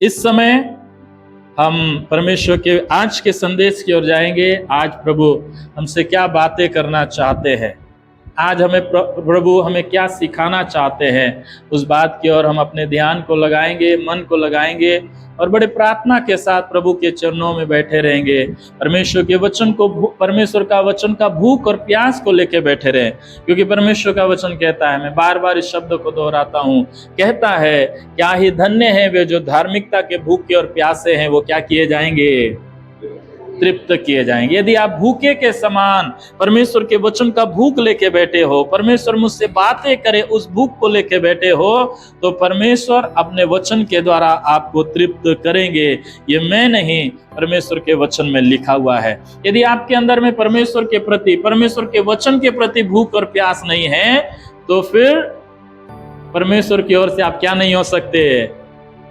इस समय हम परमेश्वर के आज के संदेश की ओर जाएंगे। आज प्रभु हमसे क्या बातें करना चाहते हैं, आज प्रभु हमें क्या सिखाना चाहते हैं, उस बात की ओर हम अपने ध्यान को लगाएंगे, मन को लगाएंगे और बड़े प्रार्थना के साथ प्रभु के चरणों में बैठे रहेंगे। परमेश्वर का वचन का भूख और प्यास को लेके बैठे रहें, क्योंकि परमेश्वर का वचन कहता है, मैं बार बार इस शब्द को दोहराता हूँ, कहता है क्या ही धन्य है वे जो धार्मिकता के भूखे और प्यासे हैं, वो क्या किए जाएंगे, तृप्त किए जाएंगे। यदि आप भूखे के समान परमेश्वर के वचन का भूख लेके बैठे हो, परमेश्वर मुझसे बातें करे उस भूख को लेके बैठे हो, तो परमेश्वर अपने वचन के द्वारा आपको तृप्त करेंगे। ये मैं नहीं, परमेश्वर के वचन में लिखा हुआ है। यदि आपके अंदर में परमेश्वर के वचन के प्रति भूख और प्यास नहीं है, तो फिर परमेश्वर की ओर से आप क्या नहीं हो सकते,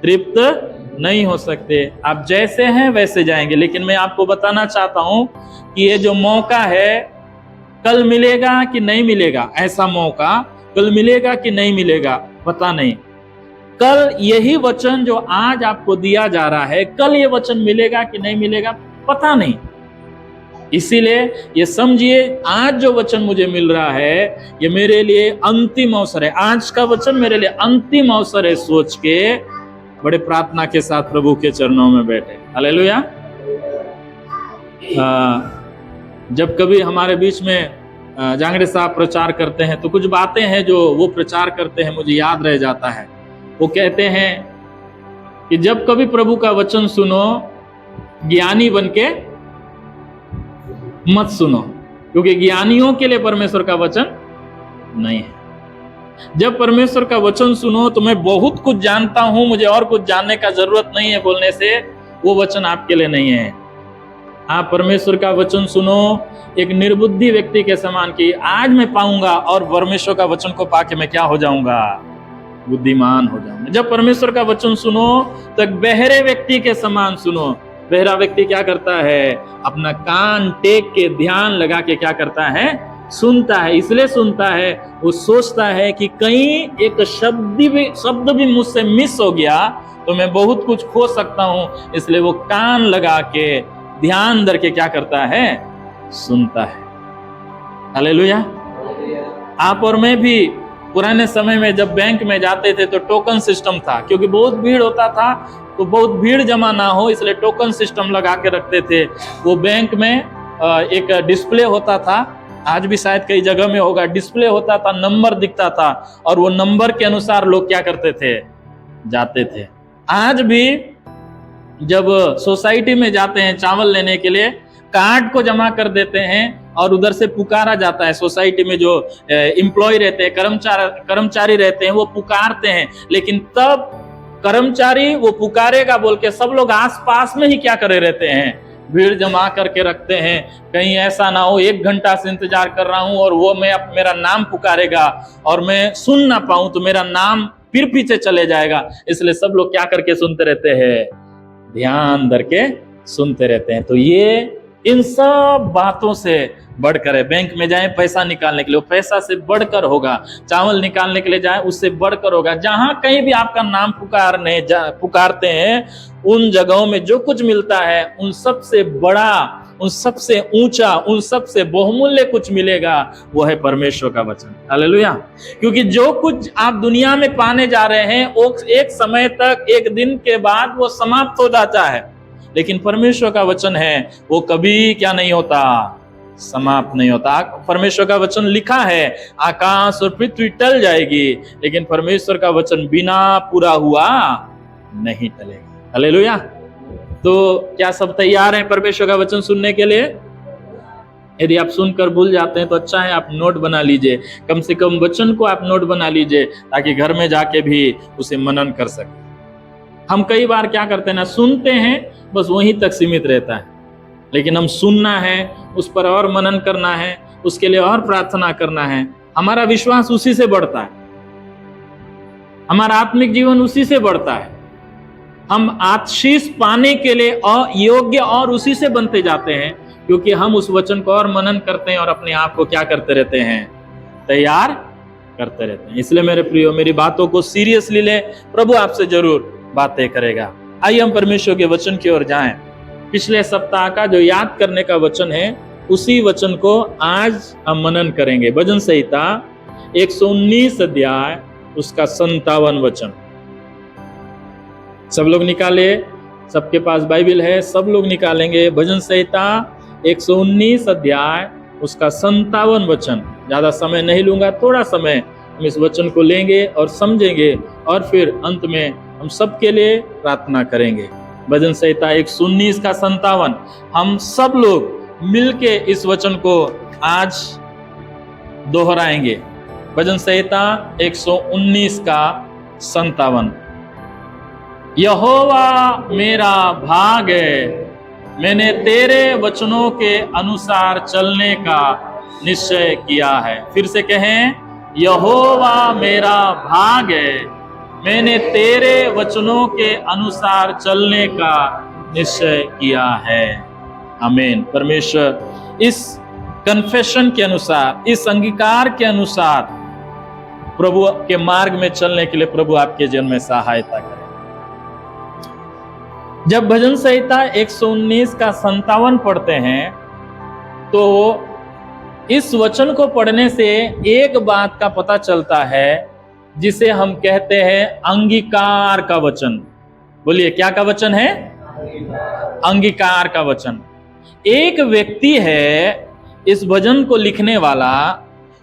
तृप्त नहीं हो सकते। आप जैसे हैं वैसे जाएंगे। लेकिन मैं आपको बताना चाहता हूं कि ये जो मौका है, कल मिलेगा कि नहीं मिलेगा, ऐसा मौका कल मिलेगा कि नहीं मिलेगा पता नहीं। कल यही वचन जो आज आपको दिया जा रहा है, कल ये वचन मिलेगा कि नहीं मिलेगा पता नहीं। इसीलिए ये समझिए, आज जो वचन मुझे मिल रहा है ये मेरे लिए अंतिम अवसर है। आज का वचन मेरे लिए अंतिम अवसर है, सोच के बड़े प्रार्थना के साथ प्रभु के चरणों में बैठे। हालेलुया। जब कभी हमारे बीच में जांगड़े साहब प्रचार करते हैं, तो कुछ बातें हैं जो वो प्रचार करते हैं, मुझे याद रह जाता है। वो कहते हैं कि जब कभी प्रभु का वचन सुनो, ज्ञानी बनके मत सुनो, क्योंकि ज्ञानियों के लिए परमेश्वर का वचन नहीं है। जब परमेश्वर का वचन सुनो तो मैं बहुत कुछ जानता हूं, मुझे और कुछ जानने का जरूरत नहीं है बोलने से, वो वचन आपके लिए नहीं है। आप परमेश्वर का वचन सुनो एक निर्बुद्धि व्यक्ति के समान कि आज मैं पाऊंगा, और परमेश्वर का वचन को पाके मैं क्या हो जाऊंगा, बुद्धिमान हो जाऊंगा। जब परमेश्वर का वचन सुनो तो एक बहरे व्यक्ति के समान सुनो। बहरा व्यक्ति क्या करता है, अपना कान टेक के ध्यान लगा के क्या करता है, सुनता है। इसलिए सुनता है, वो सोचता है कि कहीं एक शब्द भी मुझसे मिस हो गया तो मैं बहुत कुछ खो सकता हूं। इसलिए वो कान लगा के ध्यान धर के क्या करता है, सुनता है। हालेलुया। आप और मैं भी पुराने समय में जब बैंक में जाते थे तो टोकन सिस्टम था, क्योंकि बहुत भीड़ होता था, तो बहुत भीड़ जमा ना हो इसलिए टोकन सिस्टम लगा के रखते थे। वो बैंक में एक डिस्प्ले होता था, आज भी शायद कई जगह में होगा, डिस्प्ले होता था, नंबर दिखता था, और वो नंबर के अनुसार लोग क्या करते थे, जाते थे। आज भी जब सोसाइटी में जाते हैं चावल लेने के लिए, कार्ड को जमा कर देते हैं और उधर से पुकारा जाता है। सोसाइटी में जो एम्प्लॉय रहते हैं, कर्मचारी रहते हैं, वो पुकारते हैं, लेकिन तब कर्मचारी वो पुकारेगा बोल के सब लोग आस पास में ही क्या करे रहते हैं, भीड़ जमा करके रखते हैं। कहीं ऐसा ना हो 1 घंटा से इंतजार कर रहा हूं और वो मेरा नाम पुकारेगा और मैं सुन ना पाऊं तो मेरा नाम फिर पीछे चले जाएगा। इसलिए सब लोग क्या करके सुनते रहते हैं, ध्यान धर के सुनते रहते हैं। तो ये इन सब बातों से बढ़कर है। बैंक में जाएं पैसा निकालने के लिए, वो पैसा से बढ़कर होगा। चावल निकालने के लिए जाएं, उससे बढ़कर होगा। जहां कहीं भी आपका नाम पुकारते हैं, उन जगहों में जो कुछ मिलता है, उन सबसे बड़ा, उन सबसे ऊंचा, उन सबसे बहुमूल्य कुछ मिलेगा, वो है परमेश्वर का वचन। हालेलुया। क्योंकि जो कुछ आप दुनिया में पाने जा रहे हैं, वो एक समय तक, एक दिन के बाद वो समाप्त हो जाता है, लेकिन परमेश्वर का वचन है वो कभी क्या नहीं होता, समाप्त नहीं होता। परमेश्वर का वचन लिखा है, आकाश और पृथ्वी टल जाएगी, लेकिन परमेश्वर का वचन बिना पूरा हुआ नहीं टलेगा। हालेलुया। तो क्या सब तैयार हैं परमेश्वर का वचन सुनने के लिए? यदि आप सुनकर भूल जाते हैं तो अच्छा है, आप नोट बना लीजिए। कम से कम वचन को आप नोट बना लीजिए, ताकि घर में जाके भी उसे मनन कर सके। हम कई बार क्या करते हैं ना, सुनते हैं बस वहीं तक सीमित रहता है, लेकिन हम सुनना है, उस पर और मनन करना है, उसके लिए और प्रार्थना करना है। हमारा विश्वास उसी से बढ़ता है, हमारा आत्मिक जीवन उसी से बढ़ता है। हम आशीष पाने के लिए योग्य और उसी से बनते जाते हैं, क्योंकि हम उस वचन को और मनन करते हैं और अपने आप को क्या करते रहते हैं, तैयार करते रहते हैं। इसलिए मेरे प्रियो, मेरी बातों को सीरियसली ले, प्रभु आपसे जरूर बातें करेगा। आइए हम परमेश्वर के वचन की ओर जाएं। पिछले सप्ताह का जो याद करने का वचन है, उसी वचन को आज हम मनन करेंगे। भजन संहिता 119 अध्याय उसका 57 वचन। सब लोग निकाले, सबके पास बाइबल है, सब लोग निकालेंगे। भजन संहिता 119 अध्याय उसका 57 वचन। ज्यादा समय नहीं लूंगा, थोड़ा समय हम इस वचन को लेंगे और समझेंगे और फिर अंत में हम सबके लिए प्रार्थना करेंगे। भजन संहिता 119 का 57। हम सब लोग मिलके इस वचन को आज दोहराएंगे। भजन संहिता 119 का 57। यहोवा मेरा भाग है, मैंने तेरे वचनों के अनुसार चलने का निश्चय किया है। फिर से कहें, यहोवा मेरा भाग है, मैंने तेरे वचनों के अनुसार चलने का निश्चय किया है। आमीन। परमेश्वर इस कन्फेशन के अनुसार, इस अंगीकार के अनुसार प्रभु के मार्ग में चलने के लिए प्रभु आपके जीवन में सहायता करें। जब भजन संहिता 119 का 57 पढ़ते हैं तो इस वचन को पढ़ने से एक बात का पता चलता है, जिसे हम कहते हैं अंगीकार का वचन। बोलिए, क्या का वचन है? अंगीकार का वचन। एक व्यक्ति है इस भजन को लिखने वाला,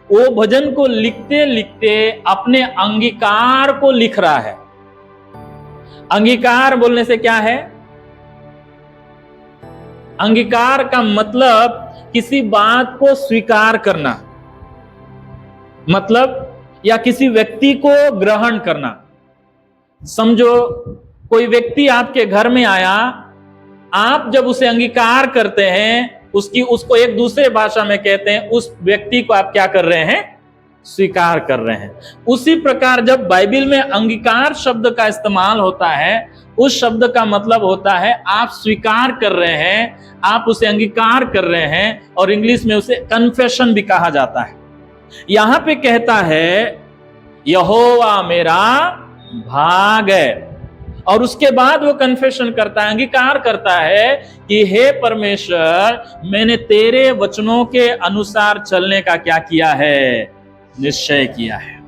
वो भजन को लिखते लिखते अपने अंगीकार को लिख रहा है। अंगीकार बोलने से क्या है? अंगीकार का मतलब किसी बात को स्वीकार करना, मतलब या किसी व्यक्ति को ग्रहण करना। समझो कोई व्यक्ति आपके घर में आया, आप जब उसे अंगीकार करते हैं, उसको एक दूसरे भाषा में कहते हैं, उस व्यक्ति को आप क्या कर रहे हैं? स्वीकार कर रहे हैं। उसी प्रकार जब बाइबल में अंगीकार शब्द का इस्तेमाल होता है, उस शब्द का मतलब होता है आप स्वीकार कर रहे हैं, आप उसे अंगीकार कर रहे हैं, और इंग्लिश में उसे कन्फेशन भी कहा जाता है। यहां पे कहता है यहोवा मेरा भाग है, और उसके बाद वो कन्फेशन करता है, अंगीकार करता है कि हे परमेश्वर, मैंने तेरे वचनों के अनुसार चलने का क्या किया है? निश्चय किया है।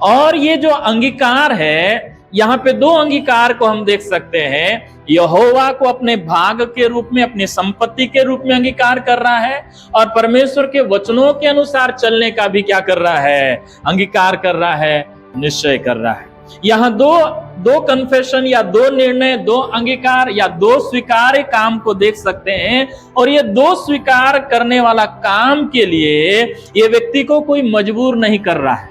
और ये जो अंगीकार है, यहां पे दो अंगीकार को हम देख सकते हैं। यहोवा को अपने भाग के रूप में, अपनी संपत्ति के रूप में अंगीकार कर रहा है, और परमेश्वर के वचनों के अनुसार चलने का भी क्या कर रहा है? अंगीकार कर रहा है, निश्चय कर रहा है। यहां दो कन्फेशन या दो निर्णय, दो अंगीकार या दो स्वीकार्य काम को देख सकते हैं। और ये दो स्वीकार करने वाला काम के लिए ये व्यक्ति को कोई मजबूर नहीं कर रहा है,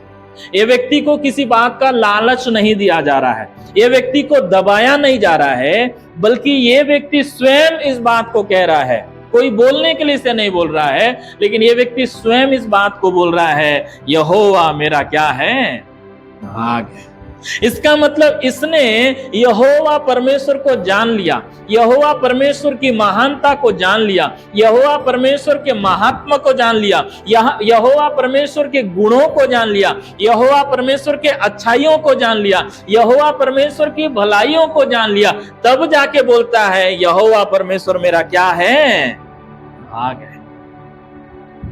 ये व्यक्ति को किसी बात का लालच नहीं दिया जा रहा है, ये व्यक्ति को दबाया नहीं जा रहा है, बल्कि ये व्यक्ति स्वयं इस बात को कह रहा है। कोई बोलने के लिए इसे नहीं बोल रहा है, लेकिन ये व्यक्ति स्वयं इस बात को बोल रहा है, यहोवा मेरा क्या है? भाग है। इसका मतलब इसने यहोवा परमेश्वर को जान लिया, यहोवा परमेश्वर की महानता को जान लिया, यहोवा परमेश्वर के महात्मा को जान लिया, यहोवा परमेश्वर के गुणों को जान लिया, यहोवा परमेश्वर के अच्छाइयों को जान लिया, यहोवा परमेश्वर की भलाइयों को जान लिया। तब जाके बोलता है यहोवा परमेश्वर मेरा क्या है? भाग है।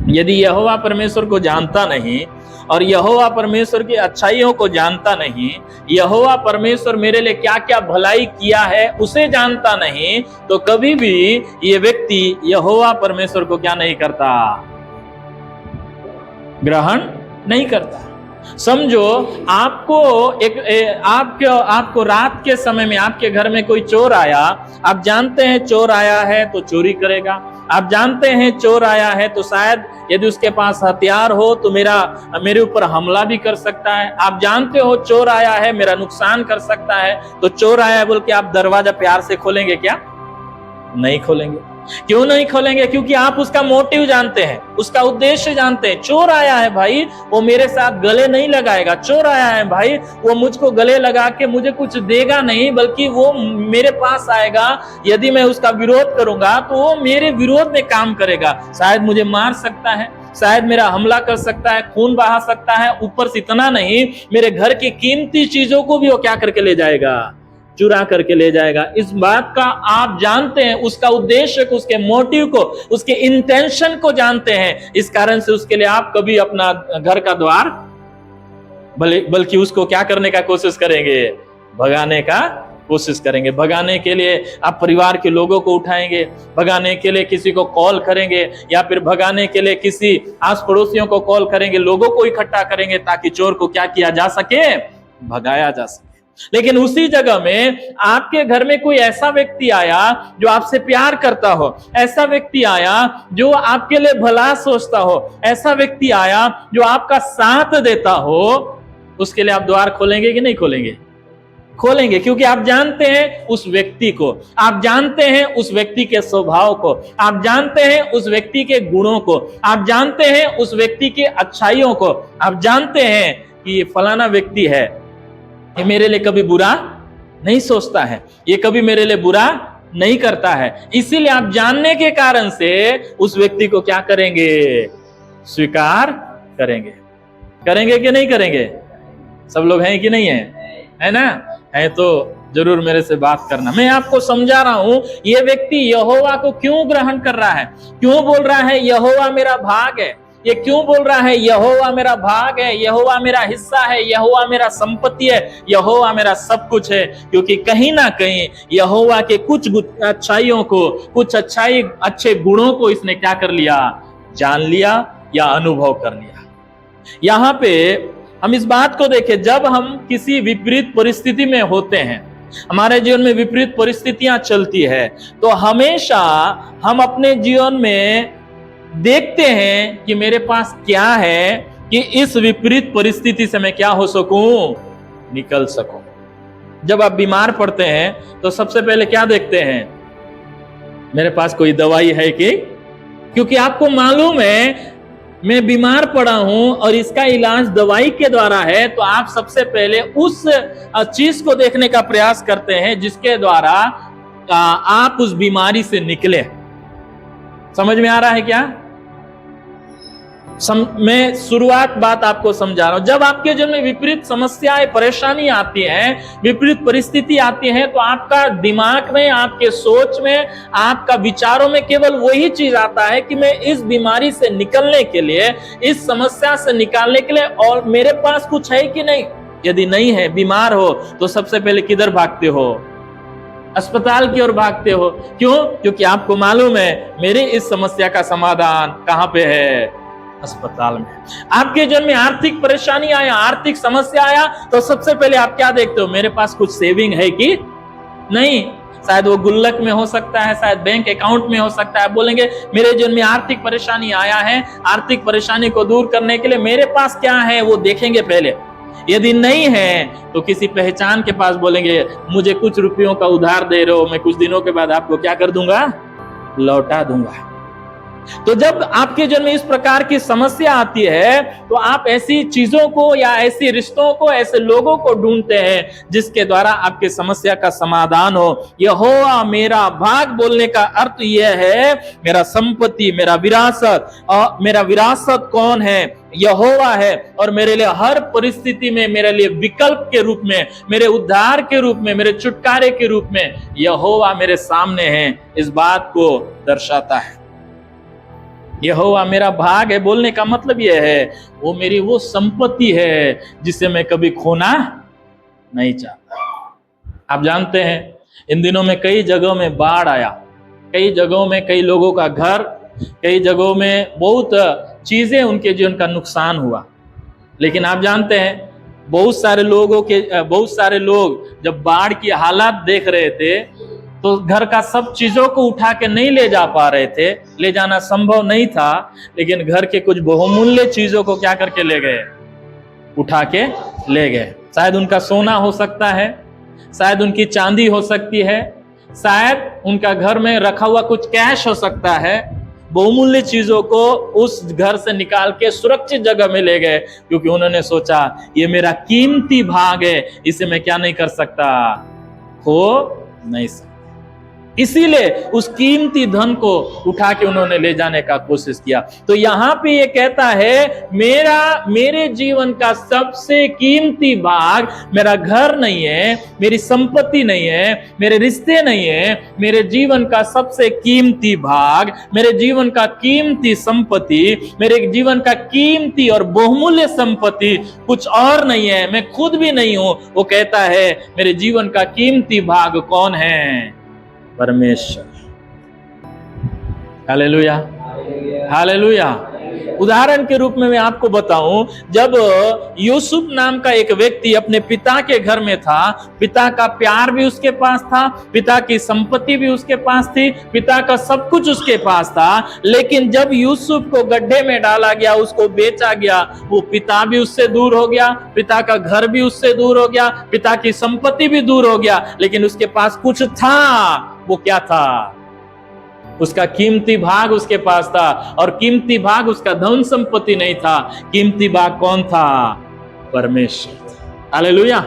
यदि यहोवा परमेश्वर को जानता नहीं और यहोवा परमेश्वर की अच्छाइयों को जानता नहीं, यहोवा परमेश्वर मेरे लिए क्या क्या भलाई किया है उसे जानता नहीं, तो कभी भी ये व्यक्ति यहोवा परमेश्वर को क्या नहीं करता? ग्रहण नहीं करता। समझो आपको रात के समय में आपके घर में कोई चोर आया, आप जानते हैं चोर आया है तो चोरी करेगा, आप जानते हैं चोर आया है तो शायद यदि उसके पास हथियार हो तो मेरे ऊपर हमला भी कर सकता है, आप जानते हो चोर आया है मेरा नुकसान कर सकता है, तो चोर आया है बोल के आप दरवाजा प्यार से खोलेंगे क्या? नहीं खोलेंगे। क्यों नहीं खोलेंगे? क्योंकि आप उसका मोटिव जानते हैं, उसका उद्देश्य जानते हैं। चोर आया है भाई, वो मेरे साथ गले नहीं लगाएगा, चोर आया है भाई, वो मुझको गले लगा के मुझे कुछ देगा नहीं, बल्कि वो मेरे पास आएगा, यदि मैं उसका विरोध करूंगा तो वो मेरे विरोध में काम करेगा, शायद मुझे मार सकता है, शायद मेरा हमला कर सकता है, खून बहा सकता है, ऊपर से इतना नहीं मेरे घर की कीमती चीजों को भी वो क्या करके ले जाएगा? चुरा करके ले जाएगा। इस बात का आप जानते हैं, उसका उद्देश्य को, उसके मोटिव को, उसके इंटेंशन को जानते हैं। इस कारण से उसके लिए आप कभी अपना घर का द्वार बल्कि उसको क्या करने का कोशिश करेंगे, भगाने का कोशिश करेंगे। भगाने के लिए आप परिवार के लोगों को उठाएंगे, भगाने के लिए किसी को कॉल करेंगे, या फिर भगाने के लिए किसी आस पड़ोसियों को कॉल करेंगे, लोगों को इकट्ठा करेंगे ताकि चोर को क्या किया जा सके, भगाया जा सके। लेकिन उसी जगह में आपके घर में कोई ऐसा व्यक्ति आया जो आपसे प्यार करता हो, ऐसा व्यक्ति आया जो आपके लिए भला सोचता हो, ऐसा व्यक्ति आया जो आपका साथ देता हो, उसके लिए आप द्वार खोलेंगे कि नहीं खोलेंगे? खोलेंगे, क्योंकि आप जानते हैं उस व्यक्ति को, आप जानते हैं उस व्यक्ति के स्वभाव को, आप जानते हैं उस व्यक्ति के गुणों को, आप जानते हैं उस व्यक्ति की अच्छाइयों को, आप जानते हैं कि ये फलाना व्यक्ति है, ये मेरे लिए कभी बुरा नहीं सोचता है, ये कभी मेरे लिए बुरा नहीं करता है। इसीलिए आप जानने के कारण से उस व्यक्ति को क्या करेंगे, स्वीकार करेंगे। करेंगे कि नहीं करेंगे? सब लोग हैं कि नहीं है ना? है तो जरूर मेरे से बात करना। मैं आपको समझा रहा हूं ये व्यक्ति यहोवा को क्यों ग्रहण कर रहा है, क्यों बोल रहा है यहोवा मेरा भाग है, ये क्यों बोल रहा है यहोवा मेरा भाग है, यहोवा मेरा हिस्सा है, यहोवा मेरा संपत्ति है, यहोवा मेरा सब कुछ है। क्योंकि कहीं ना कहीं यहोवा के कुछ अच्छाइयों को, कुछ अच्छे गुणों को इसने क्या कर लिया, जान लिया या अनुभव कर लिया। यहां पे हम इस बात को देखें, जब हम किसी विपरीत परिस्थिति में होते हैं, हमारे जीवन में विपरीत परिस्थितियां चलती है, तो हमेशा हम अपने जीवन में देखते हैं कि मेरे पास क्या है कि इस विपरीत परिस्थिति से मैं क्या हो सकूं, निकल सकूं। जब आप बीमार पड़ते हैं तो सबसे पहले क्या देखते हैं, मेरे पास कोई दवाई है कि, क्योंकि आपको मालूम है मैं बीमार पड़ा हूं और इसका इलाज दवाई के द्वारा है, तो आप सबसे पहले उस चीज को देखने का प्रयास करते हैं जिसके द्वारा आप उस बीमारी से निकले। समझ में आ रहा है क्या? मैं शुरुआत बात आपको समझा रहा हूं। जब आपके जीवन में विपरीत समस्याएं, परेशानी आती हैं, विपरीत परिस्थिति आती है, तो आपका दिमाग में, आपके सोच में, आपका विचारों में केवल वही चीज आता है कि मैं इस बीमारी से निकलने के लिए, इस समस्या से निकालने के लिए, और मेरे पास कुछ है कि नहीं। यदि नहीं है, बीमार हो, तो सबसे पहले किधर भागते हो, अस्पताल की ओर भागते हो। क्यों? क्योंकि आपको मालूम है मेरी इस समस्या का समाधान कहां पे है, अस्पताल में। आपके जीवन में आर्थिक परेशानी आया, आर्थिक समस्या आया, तो सबसे पहले आप क्या देखते हो, मेरे पास कुछ सेविंग है कि नहीं। शायद वो गुल्लक में हो सकता है, शायद बैंक अकाउंट में हो सकता है। बोलेंगे मेरे जीवन में आर्थिक परेशानी आया है, आर्थिक परेशानी को दूर करने के लिए मेरे पास क्या है वो देखेंगे पहले। यदि नहीं है तो किसी पहचान के पास बोलेंगे मुझे कुछ रुपयों का उधार दे रहे हो, मैं कुछ दिनों के बाद आपको क्या कर दूंगा, लौटा दूंगा। तो जब आपके जीवन में इस प्रकार की समस्या आती है, तो आप ऐसी चीजों को या ऐसे रिश्तों को, ऐसे लोगों को ढूंढते हैं जिसके द्वारा आपके समस्या का समाधान हो। यहोवा मेरा भाग बोलने का अर्थ यह है, मेरा संपत्ति, मेरा विरासत। और मेरा विरासत कौन है? यहोवा है। और मेरे लिए हर परिस्थिति में, मेरे लिए विकल्प के रूप में, मेरे उद्धार के रूप में, मेरे छुटकारे के रूप में यहोवा मेरे सामने है। इस बात को दर्शाता है। यहोवा मेरा भाग है बोलने का मतलब यह है, वो मेरी वो संपत्ति है जिसे मैं कभी खोना नहीं चाहता। आप जानते हैं इन दिनों में कई जगहों में बाढ़ आया, कई जगहों में कई लोगों का घर, कई जगहों में बहुत चीजें उनके जीवन का नुकसान हुआ। लेकिन आप जानते हैं बहुत सारे लोग जब बाढ़ की हालात देख रहे थे तो घर का सब चीजों को उठा के नहीं ले जा पा रहे थे, ले जाना संभव नहीं था, लेकिन घर के कुछ बहुमूल्य चीजों को क्या करके ले गए, उठा के ले गए। शायद उनका सोना हो सकता है, शायद उनकी चांदी हो सकती है, शायद उनका घर में रखा हुआ कुछ कैश हो सकता है। बहुमूल्य चीजों को उस घर से निकाल के सुरक्षित जगह में ले गए, क्योंकि उन्होंने सोचा ये मेरा कीमती भाग है, इसे मैं क्या नहीं कर सकता, खो नहीं सकता। इसीलिए उस कीमती धन को उठा के उन्होंने ले जाने का कोशिश किया। तो यहां पे ये कहता है मेरे जीवन का सबसे कीमती भाग मेरा घर नहीं है, मेरी संपत्ति नहीं है, मेरे रिश्ते नहीं है। मेरे जीवन का सबसे कीमती भाग, मेरे जीवन का कीमती संपत्ति, मेरे जीवन का कीमती और बहुमूल्य संपत्ति कुछ और नहीं है, मैं खुद भी नहीं हूं। वो कहता है मेरे जीवन का कीमती भाग कौन है? परमेश्वर। Hallelujah, hallelujah. उदाहरण के रूप में मैं आपको बताऊं, जब यूसुफ नाम का एक व्यक्ति अपने पिता के घर में था, पिता का प्यार भी उसके पास था, पिता की संपत्ति भी उसके पास थी, पिता का सब कुछ उसके पास था, लेकिन जब यूसुफ को गड्ढे में डाला गया, उसको बेचा गया, वो पिता भी उससे दूर हो गया, पिता का घर भी उससे दूर हो गया, पिता की संपत्ति भी दूर हो गया, लेकिन उसके पास कुछ था। वो क्या था? उसका कीमती भाग उसके पास था, और कीमती भाग उसका धन संपत्ति नहीं था। कीमती भाग कौन था? परमेश्वर। Hallelujah,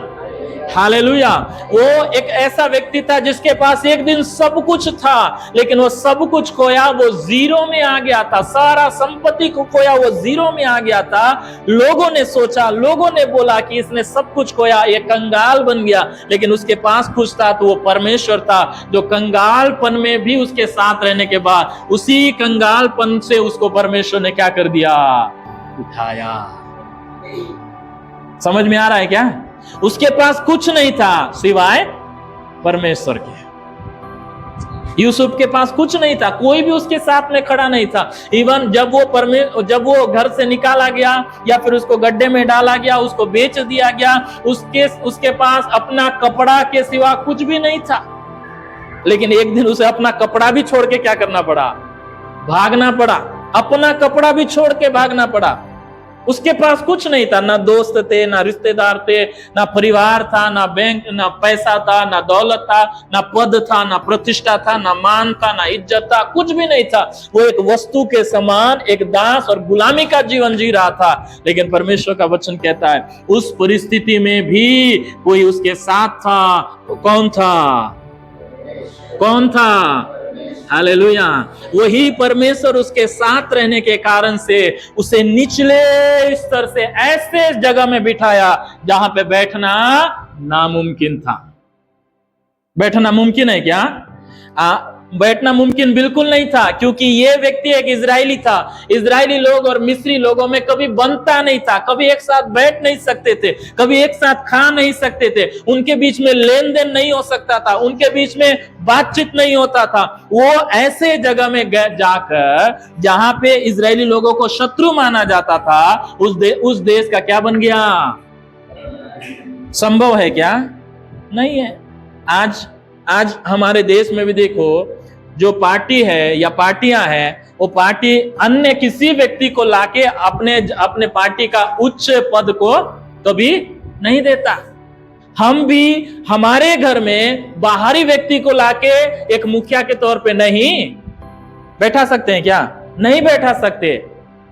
hallelujah. वो एक ऐसा व्यक्ति था जिसके पास एक दिन सब कुछ था, लेकिन वो सब कुछ खोया, वो जीरो में आ गया था। सारा संपत्ति को खोया, वो जीरो में आ गया था। लोगों ने सोचा, लोगों ने बोला कि इसने सब कुछ खोया, ये कंगाल बन गया, लेकिन उसके पास कुछ था, तो वो परमेश्वर था, जो कंगालपन में भी उसके साथ रहने के बाद उसी कंगालपन से उसको परमेश्वर ने क्या कर दिया? उठाया। समझ में आ रहा है क्या? उसके पास कुछ नहीं था सिवाय परमेश्वर के। यूसुफ के पास कुछ नहीं था, कोई भी उसके साथ में खड़ा नहीं था। इवन जब वो घर से निकाला गया या फिर उसको गड्ढे में डाला गया, उसको बेच दिया गया, उसके पास अपना कपड़ा के सिवा कुछ भी नहीं था। लेकिन एक दिन उसे अपना कपड़ा भी छोड़ के क्या करना पड़ा? भागना पड़ा। अपना कपड़ा भी छोड़ के भागना पड़ा। उसके पास कुछ नहीं था, ना दोस्त थे, ना रिश्तेदार थे, ना परिवार था, ना बैंक, ना पैसा था, ना दौलत था, ना पद था, ना प्रतिष्ठा था, ना मान था, ना इज्जत था, कुछ भी नहीं था। वो एक वस्तु के समान एक दास और गुलामी का जीवन जी रहा था। लेकिन परमेश्वर का वचन कहता है उस परिस्थिति में भी कोई उसके साथ था। वो कौन था? कौन था? हालेलुया। वही परमेश्वर उसके साथ रहने के कारण से उसे निचले स्तर से ऐसे जगह में बिठाया जहां पे बैठना नामुमकिन था। बैठना मुमकिन है क्या? बैठना मुमकिन बिल्कुल नहीं था, क्योंकि ये व्यक्ति एक इजरायली था। इजरायली लोग और मिस्री लोगों में कभी बनता नहीं था, कभी एक साथ बैठ नहीं सकते थे, कभी एक साथ खा नहीं सकते थे, उनके बीच में लेन देन नहीं हो सकता था, उनके बीच में बातचीत नहीं होता था। वो ऐसे जगह में जाकर जहां पे इजरायली लोगों को शत्रु माना जाता था, उस देश का क्या बन गया? संभव है क्या? नहीं है। आज हमारे देश में भी देखो, जो पार्टी है या पार्टियां हैं, वो पार्टी अन्य किसी व्यक्ति को लाके अपने पार्टी का उच्च पद को कभी नहीं देता। हम भी हमारे घर में बाहरी व्यक्ति को लाके एक मुखिया के तौर पे नहीं बैठा सकते हैं क्या? नहीं बैठा सकते।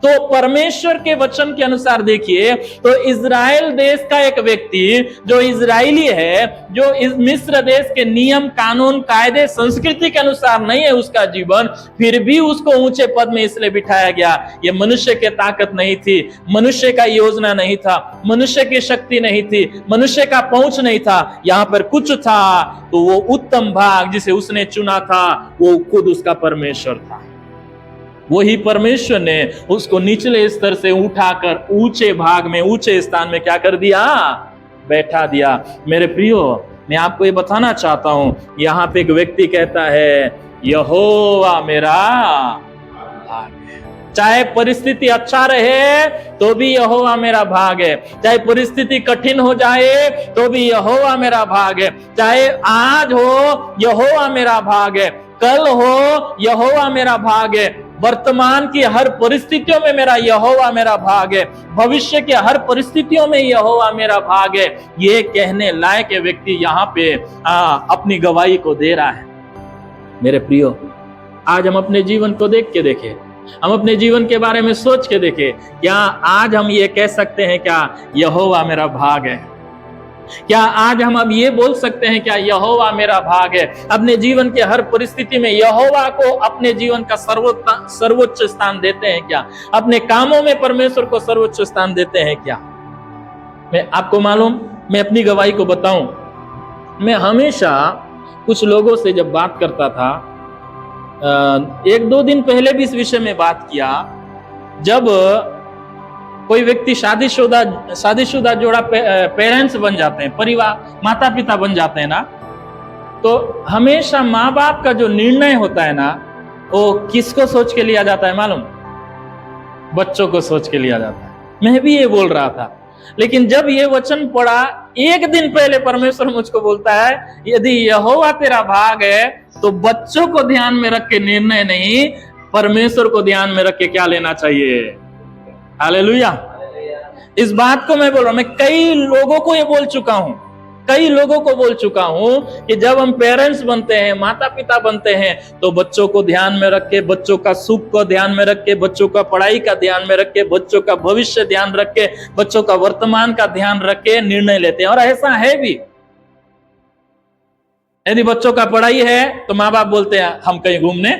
तो परमेश्वर के वचन के अनुसार देखिए, तो इजराइल देश का एक व्यक्ति जो इजरायली है, जो इस मिस्र देश के नियम कानून कायदे संस्कृति के अनुसार नहीं है उसका जीवन, फिर भी उसको ऊंचे पद में इसलिए बिठाया गया। ये मनुष्य की ताकत नहीं थी, मनुष्य का योजना नहीं था, मनुष्य की शक्ति नहीं थी, मनुष्य का पहुंच नहीं था। यहां पर कुछ था, तो वो उत्तम भाग जिसे उसने चुना था वो खुद उसका परमेश्वर था। वही परमेश्वर ने उसको निचले स्तर से उठाकर ऊंचे भाग में, ऊंचे स्थान में क्या कर दिया? बैठा दिया। मेरे प्रियो, मैं आपको ये बताना चाहता हूं, यहां पे एक व्यक्ति कहता है यहोवा मेरा भाग है। चाहे परिस्थिति अच्छा रहे तो भी यहोवा मेरा भाग है, चाहे परिस्थिति कठिन हो जाए तो भी यहोवा मेरा भाग है, चाहे आज हो यहोवा मेरा भाग है, कल हो यहोवा मेरा भाग है, वर्तमान की हर परिस्थितियों में मेरा यहोवा मेरा भाग है, भविष्य के हर परिस्थितियों में यहोवा मेरा भाग है। ये कहने लायक व्यक्ति यहाँ पे अपनी गवाही को दे रहा है। मेरे प्रियो, आज हम अपने जीवन को देख के देखें, हम अपने जीवन के बारे में सोच के देखें, क्या आज हम ये कह सकते हैं क्या यहोवा मेरा भाग है? क्या आज हम अब ये बोल सकते हैं क्या यहोवा मेरा भाग है? अपने जीवन के हर परिस्थिति में यहोवा को अपने जीवन का सर्वोच्च स्थान देते हैं क्या? अपने कामों में परमेश्वर को सर्वोच्च स्थान देते हैं क्या? मैं आपको मालूम, मैं अपनी गवाही को बताऊं, मैं हमेशा कुछ लोगों से जब बात करता था, 1-2 दिन पहले भी इस विषय में बात किया, जब कोई व्यक्ति शादीशुदा जोड़ा पेरेंट्स बन जाते हैं, परिवार माता पिता बन जाते हैं ना, तो हमेशा माँ बाप का जो निर्णय होता है ना, वो किसको सोच के लिया जाता है मालूम? बच्चों को सोच के लिया जाता है। मैं भी ये बोल रहा था, लेकिन जब ये वचन पढ़ा, 1 दिन पहले परमेश्वर मुझको बोलता है यदि यहोवा तेरा भाग है तो बच्चों को ध्यान में रख के निर्णय नहीं, परमेश्वर को ध्यान में रख के क्या लेना चाहिए। हालेलुया। इस बात को मैं बोल रहा हूं, मैं कई लोगों को ये बोल चुका हूं, कई लोगों को बोल चुका हूं कि जब हम पेरेंट्स बनते हैं, माता पिता बनते हैं, तो बच्चों को ध्यान में रख के, बच्चों का सुख को ध्यान में रख के, बच्चों का पढ़ाई का ध्यान में रख के, बच्चों का भविष्य ध्यान रख के, बच्चों का वर्तमान का ध्यान रख के निर्णय लेते हैं। और ऐसा है भी, यदि बच्चों का पढ़ाई है तो माँ बाप बोलते हैं हम कहीं घूमने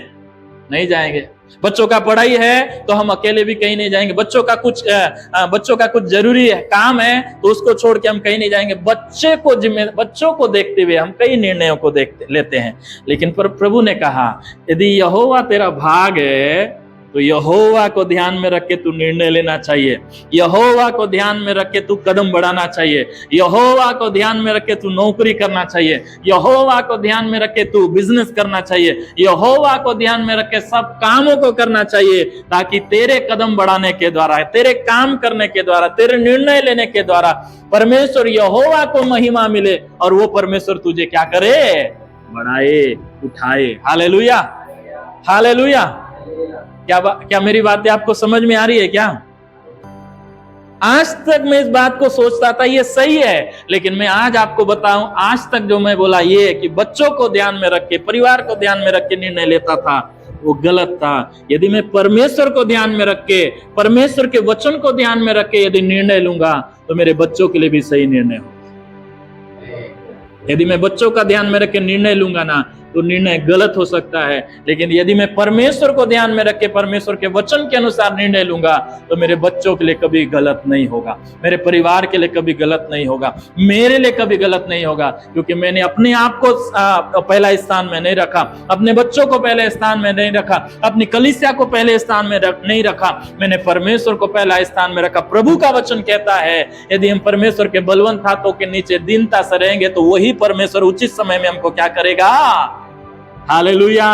नहीं जाएंगे, बच्चों का पढ़ाई है तो हम अकेले भी कहीं नहीं जाएंगे, बच्चों का कुछ जरूरी है, काम है तो उसको छोड़ के हम कहीं नहीं जाएंगे। बच्चों को देखते हुए हम कई निर्णयों को लेते हैं। लेकिन प्रभु ने कहा यदि यहोवा तेरा भाग है तो यहोवा को ध्यान में रख के तू निर्णय लेना चाहिए, यहोवा को ध्यान में रख के तू कदम बढ़ाना चाहिए, यहोवा को ध्यान में रख के तू नौकरी करना चाहिए, यहोवा को ध्यान में रख के तू बिजनेस करना चाहिए, यहोवा को ध्यान में रख के सब कामों को करना चाहिए, ताकि तेरे कदम बढ़ाने के द्वारा, तेरे काम करने के द्वारा, तेरे निर्णय लेने के द्वारा परमेश्वर यहोवा को महिमा मिले और वो परमेश्वर तुझे क्या करे, बढ़ाए, उठाए। Hallelujah, hallelujah. क्या मेरी बातें आपको समझ में आ रही है क्या? आज तक मैं इस बात को सोचता था ये सही है, लेकिन मैं आज आपको बताऊं, आज तक जो मैं बोला ये कि बच्चों को ध्यान में रख के, परिवार को ध्यान में रख के निर्णय लेता था, वो गलत था। यदि मैं परमेश्वर को ध्यान में रख के, परमेश्वर के वचन को ध्यान में रख के यदि निर्णय लूंगा तो मेरे बच्चों के लिए भी सही निर्णय होगा। यदि मैं बच्चों का ध्यान में रख के निर्णय लूंगा ना, तो निर्णय गलत हो सकता है, लेकिन यदि मैं परमेश्वर को ध्यान में रख के परमेश्वर के वचन के अनुसार निर्णय लूंगा तो मेरे बच्चों के लिए कभी गलत नहीं होगा, मेरे परिवार के लिए कभी गलत नहीं होगा, मेरे लिए कभी गलत नहीं होगा, क्योंकि मैंने अपने आप को पहला स्थान में नहीं रखा, अपने बच्चों को पहले स्थान में नहीं रखा, अपनी कलीसिया को पहले स्थान में नहीं रखा, मैंने परमेश्वर को पहला स्थान में रखा। प्रभु का वचन कहता है यदि हम परमेश्वर के बलवंत हाथों के नीचे दीनता से रहेंगे तो वही परमेश्वर उचित समय में हमको क्या करेगा। हालेलुया।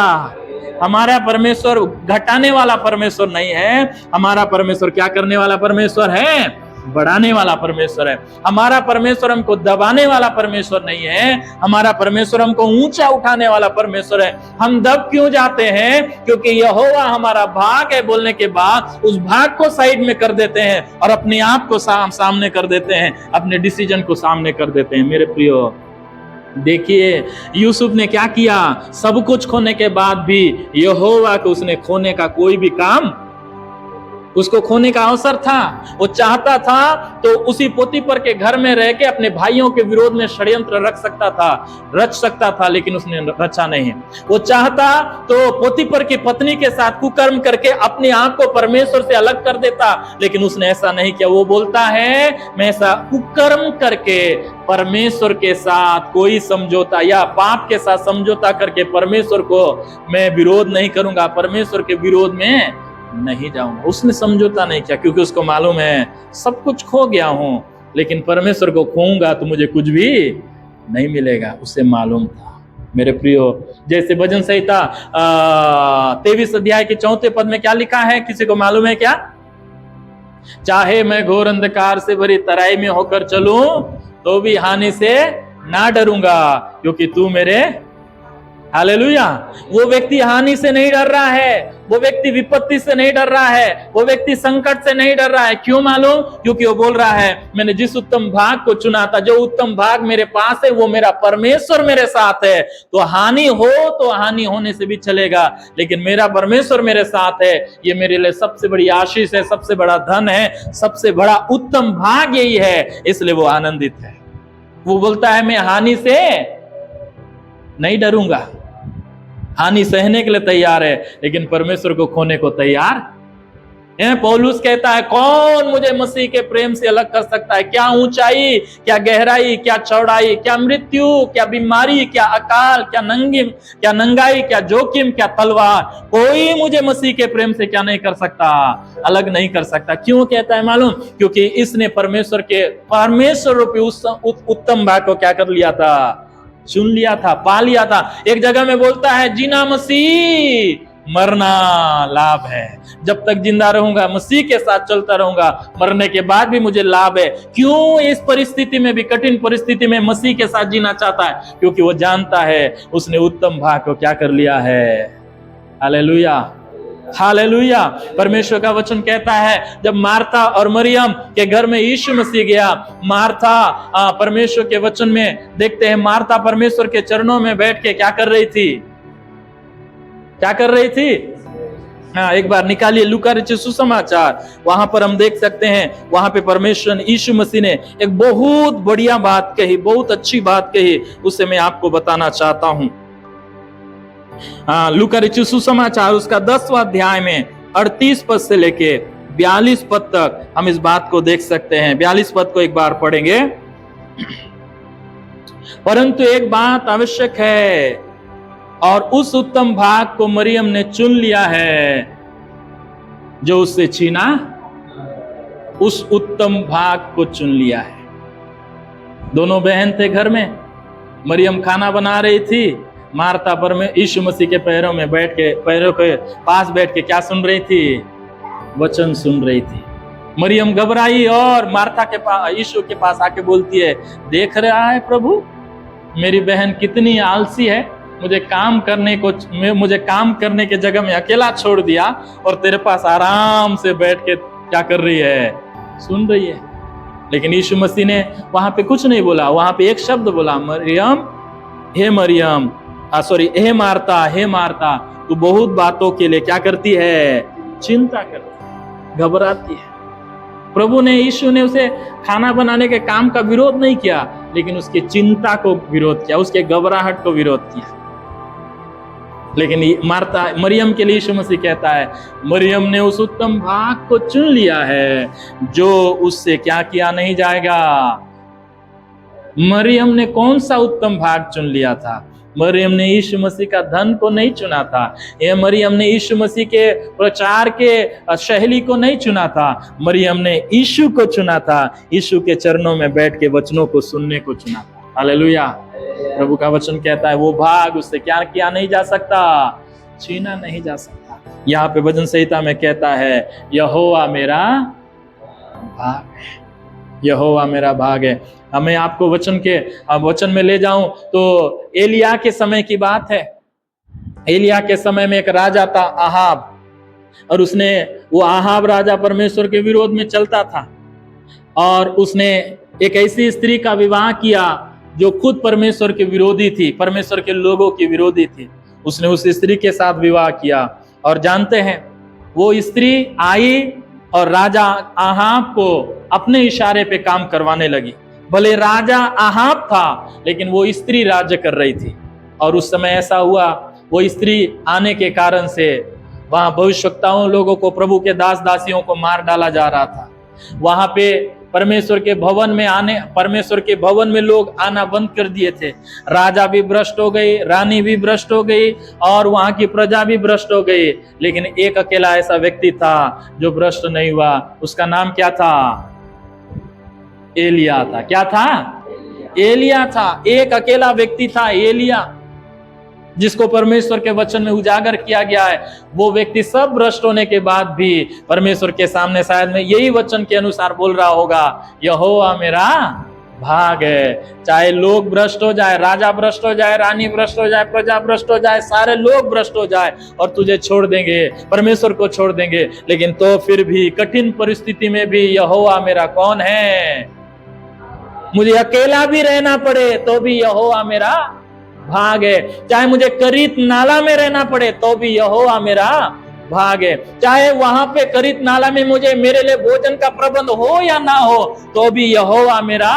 हमारा परमेश्वर घटाने वाला परमेश्वर नहीं है, हमारा परमेश्वर क्या करने वाला परमेश्वर है, बढ़ाने वाला परमेश्वर है। हमारा परमेश्वर हमको दबाने वाला परमेश्वर नहीं है, हमारा परमेश्वर हमको ऊंचा उठाने वाला परमेश्वर है। हम दब क्यों जाते हैं? क्योंकि यहोवा हमारा भाग है बोलने के बाद उस भाग को साइड में कर देते हैं और अपने आप को सामने कर देते हैं, अपने डिसीजन को सामने कर देते हैं। मेरे प्रियो, देखिए यूसुफ ने क्या किया, सब कुछ खोने के बाद भी यहोवा को उसने खोने का कोई भी काम, उसको खोने का अवसर था, वो चाहता था तो उसी पोतीपर के घर में रह के अपने भाइयों के विरोध में षड्यंत्र रच सकता था, लेकिन उसने रचा नहीं। वो चाहता तो पोतीपर की पत्नी के साथ कुकर्म करके अपने आप को परमेश्वर से अलग कर देता, लेकिन उसने ऐसा नहीं किया। वो बोलता है मैं ऐसा कुकर्म करके परमेश्वर के साथ कोई समझौता या पाप के साथ समझौता करके परमेश्वर को मैं विरोध नहीं करूंगा, परमेश्वर के विरोध में नहीं जाऊंगा। उसने समझौता नहीं किया, क्योंकि उसको मालूम है सब कुछ खो गया हूं, लेकिन परमेश्वर को खोऊंगा तो मुझे कुछ भी नहीं मिलेगा, उसे मालूम था। मेरे प्रियो, जैसे भजन संहिता 23 अध्याय के 4 पद में क्या लिखा है, किसी को मालूम है क्या? चाहे मैं घोर अंधकार से भरी तराई में होकर चलूं तो भी हानि से ना डरूंगा, क्योंकि तू मेरे। हालेलुया। वो व्यक्ति हानि से नहीं डर रहा है, वो व्यक्ति विपत्ति से नहीं डर रहा है, वो व्यक्ति संकट से नहीं डर रहा है। क्यों मालूम? क्योंकि वो बोल रहा है मैंने जिस उत्तम भाग को चुना था, जो उत्तम भाग मेरे पास है, वो मेरा परमेश्वर मेरे साथ है। तो हानि हो तो हानि होने से भी चलेगा, लेकिन मेरा परमेश्वर मेरे साथ है, ये मेरे लिए सबसे बड़ी आशीष है, सबसे बड़ा धन है, सबसे बड़ा उत्तम भाग यही है, इसलिए वो आनंदित है। वो बोलता है मैं हानि से नहीं डरूंगा, हानि सहने के लिए तैयार है, लेकिन परमेश्वर को खोने को तैयार है। पौलुस कहता है कौन मुझे मसीह के प्रेम से अलग कर सकता है? क्या ऊंचाई, क्या गहराई, क्या चौड़ाई, क्या मृत्यु, क्या बीमारी, क्या अकाल, क्या नंगाई, क्या जोखिम, क्या तलवार, कोई मुझे मसीह के प्रेम से क्या नहीं कर सकता, अलग नहीं कर सकता। क्यों कहता है मालूम? क्योंकि इसने परमेश्वर रूपी उत्तम भाग को क्या कर लिया था? चुन लिया था, पा लिया था। एक जगह में बोलता है जीना मसीह, मरना लाभ है। जब तक जिंदा रहूंगा मसीह के साथ चलता रहूंगा, मरने के बाद भी मुझे लाभ है। क्यों इस परिस्थिति में भी, कठिन परिस्थिति में मसीह के साथ जीना चाहता है? क्योंकि वो जानता है उसने उत्तम भाग को क्या कर लिया है। Hallelujah, hallelujah. परमेश्वर का वचन कहता है जब मार्था और मरियम के घर में यीशु मसीह गया, मार्था परमेश्वर के वचन में देखते हैं, मार्था परमेश्वर के चरणों में बैठ के क्या कर रही थी? क्या कर रही थी? हाँ, एक बार निकालिए लूका रचित सुसमाचार, वहां पर हम देख सकते हैं, वहां पे परमेश्वर यीशु मसीह ने एक बहुत बढ़िया बात कही, बहुत अच्छी बात कही, उसे मैं आपको बताना चाहता हूं। लूका रचित सुसमाचार उसका 10वां अध्याय में 38 पद से लेके 42 पद तक हम इस बात को देख सकते हैं। 42 पद को एक बार पढ़ेंगे। परंतु एक बात आवश्यक है, और उस उत्तम भाग को मरियम ने चुन लिया है जो उससे छीना। उस उत्तम भाग को चुन लिया है। दोनों बहन थे घर में, मरियम खाना बना रही थी, मार्था पर में यीशु मसीह के पैरों में बैठ के, पैरों के पास बैठ के क्या सुन रही थी? वचन सुन रही थी। मरियम घबराई और मार्था के पास, यीशु के पास आके बोलती है, देख रहा है प्रभु, मेरी बहन कितनी आलसी है, मुझे काम करने के जगह में अकेला छोड़ दिया और तेरे पास आराम से बैठ के क्या कर रही है? सुन रही है। लेकिन यीशु मसीह ने वहां पे कुछ नहीं बोला, वहां पे एक शब्द बोला, मरियम, हे मरियम, हे मार्ता, हे मार्ता, तू बहुत बातों के लिए क्या करती है? चिंता करती, घबराती है। प्रभु ने, यीशु ने उसे खाना बनाने के काम का विरोध नहीं किया, लेकिन उसकी चिंता को विरोध किया, उसके घबराहट को विरोध किया। लेकिन मरियम के लिए यीशु मसीह कहता है, मरियम ने उस उत्तम भाग को चुन लिया है जो उससे क्या किया नहीं जाएगा। मरियम ने कौन सा उत्तम भाग चुन लिया था? मरियम ने यीशु मसीह का धन को नहीं चुना था। ये मरियम ने यीशु मसीह के प्रचार के शैली को नहीं चुना था। मरियम ने यीशु को चुना था, यीशु के चरणों में बैठ के वचनों को सुनने को चुना था। हालेलुया। प्रभु का वचन कहता है वो भाग उससे क्या किया नहीं जा सकता? छीना नहीं जा सकता। यहाँ पे भजन संहिता में कहता है, यहोवा मेरा भाग है, यहोवा मेरा भाग है। मैं आपको वचन में ले जाऊं तो एलिया के समय की बात है। एलिया के समय में एक राजा था आहाब, और वो आहाब राजा परमेश्वर के विरोध में चलता था, और उसने एक ऐसी स्त्री का विवाह किया जो खुद परमेश्वर के विरोधी थी, परमेश्वर के लोगों की विरोधी थी। उसने उस स्त्री के साथ विवाह किया, और जानते हैं वो स्त्री आई और राजा आहाब को अपने इशारे पे काम करवाने लगी। भले राजा आहाब था, लेकिन वो स्त्री राज्य कर रही थी। और उस समय ऐसा हुआ, वो स्त्री आने के कारण से वहां भविष्यवक्ताओं लोगों को, प्रभु के दास दासियों को मार डाला जा रहा था। वहां पे परमेश्वर के भवन में लोग आना बंद कर दिए थे। राजा भी भ्रष्ट हो गई, रानी भी भ्रष्ट हो गई, और वहां की प्रजा भी भ्रष्ट हो गई। लेकिन एक अकेला ऐसा व्यक्ति था जो भ्रष्ट नहीं हुआ। उसका नाम क्या था? एलिया था। क्या था? एलिया था। एक अकेला व्यक्ति था एलिया, जिसको परमेश्वर के वचन में उजागर किया गया है। वो व्यक्ति सब भ्रष्ट होने के बाद भी परमेश्वर के सामने शायद में यही वचन के अनुसार बोल रहा होगा, यहोवा मेरा भाग है। चाहे लोग भ्रष्ट हो जाए, राजा भ्रष्ट हो जाए, रानी भ्रष्ट हो जाए, प्रजा भ्रष्ट हो जाए, सारे लोग भ्रष्ट हो जाए और तुझे छोड़ देंगे, परमेश्वर को छोड़ देंगे, लेकिन तो फिर भी कठिन परिस्थिति में भी यहोवा मेरा कौन है? मुझे अकेला भी रहना पड़े तो भी यहोवा मेरा भाग है। चाहे मुझे करीत नाला में रहना पड़े तो भी यहोवा मेरा भाग है। चाहे वहां पे करीत नाला में मेरे लिए भोजन का प्रबंध हो या ना हो, तो भी यहोवा मेरा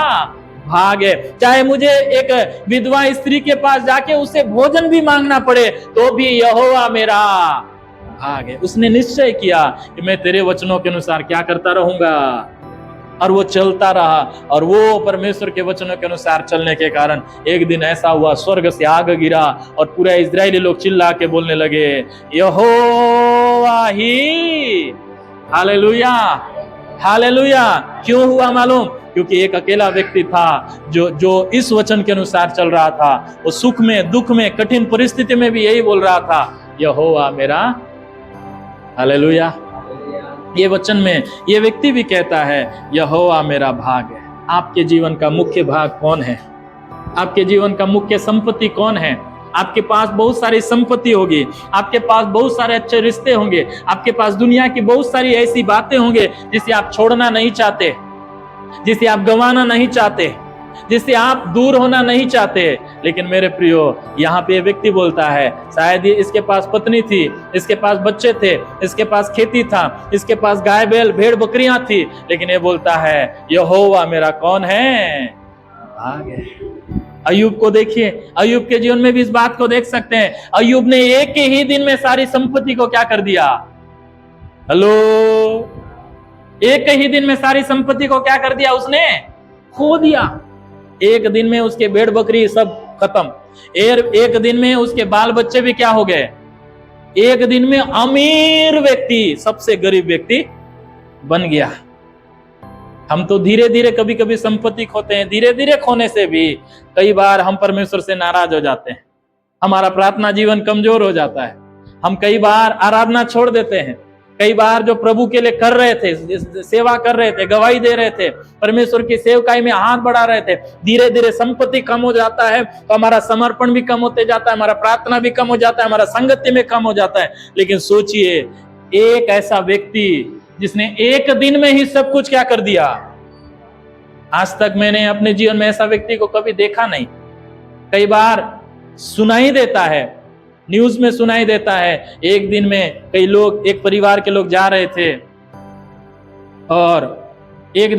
भाग है। चाहे मुझे एक विधवा स्त्री के पास जाके उससे भोजन भी मांगना पड़े तो भी यहोवा मेरा भाग है। उसने निश्चय किया कि मैं तेरे वचनों के अनुसार क्या करता रहूंगा, और वो चलता रहा। और वो परमेश्वर के वचनों के अनुसार चलने के कारण एक दिन ऐसा हुआ, स्वर्ग से आग गिरा और पूरा इजरायली लोग चिल्ला के बोलने लगे, यहोवा ही। Hallelujah, hallelujah. क्यों हुआ मालूम? क्योंकि एक अकेला व्यक्ति था जो इस वचन के अनुसार चल रहा था। वो सुख में, दुख में, कठिन परिस्थिति में भी यही बोल रहा था, यहोवा मेरा। हालेलुया। ये वचन में ये व्यक्ति भी कहता है, यहोवा मेरा भाग है। आपके जीवन का मुख्य भाग कौन है? आपके जीवन का मुख्य संपत्ति कौन है? आपके पास बहुत सारी संपत्ति होगी, आपके पास बहुत सारे अच्छे रिश्ते होंगे, आपके पास दुनिया की बहुत सारी ऐसी बातें होंगे जिसे आप छोड़ना नहीं चाहते, जिसे आप गंवाना नहीं चाहते, जिससे आप दूर होना नहीं चाहते। लेकिन मेरे प्रियो, यहाँ पे व्यक्ति बोलता है, शायद ये इसके पास पत्नी थी, इसके पास बच्चे थे, इसके पास खेती था, इसके पास गाय बैल भेड़ बकरियां थी, लेकिन ये बोलता है यहोवा मेरा कौन है? भाग है। अय्यूब को देखिए, अय्यूब के जीवन में भी इस बात को देख सकते हैं। अय्यूब ने एक ही दिन में सारी संपत्ति को क्या कर दिया? हेलो, एक ही दिन में सारी संपत्ति को क्या कर दिया? उसने खो दिया। एक दिन में उसके भेड़ बकरी सब खत्म, एक दिन में उसके बाल बच्चे भी क्या हो गए? एक दिन में अमीर व्यक्ति सबसे गरीब व्यक्ति बन गया। हम तो धीरे धीरे कभी कभी संपत्ति खोते हैं, धीरे धीरे खोने से भी कई बार हम परमेश्वर से नाराज हो जाते हैं, हमारा प्रार्थना जीवन कमजोर हो जाता है, हम कई बार आराधना छोड़ देते हैं। कई बार जो प्रभु के लिए कर रहे थे, सेवा कर रहे थे, गवाही दे रहे थे, परमेश्वर की सेवकाई में हाथ बढ़ा रहे थे, धीरे धीरे संपत्ति कम हो जाता है तो हमारा समर्पण भी कम होते जाता है, हमारा प्रार्थना भी कम हो जाता है, हमारा संगति में कम हो जाता है। लेकिन सोचिए, एक ऐसा व्यक्ति जिसने एक दिन में ही सब कुछ क्या कर दिया। आज तक मैंने अपने जीवन में ऐसा व्यक्ति को कभी देखा नहीं। कई बार सुनाई देता है, न्यूज में सुनाई देता है, एक दिन में कई लोग, एक परिवार के लोग जा रहे थे और एक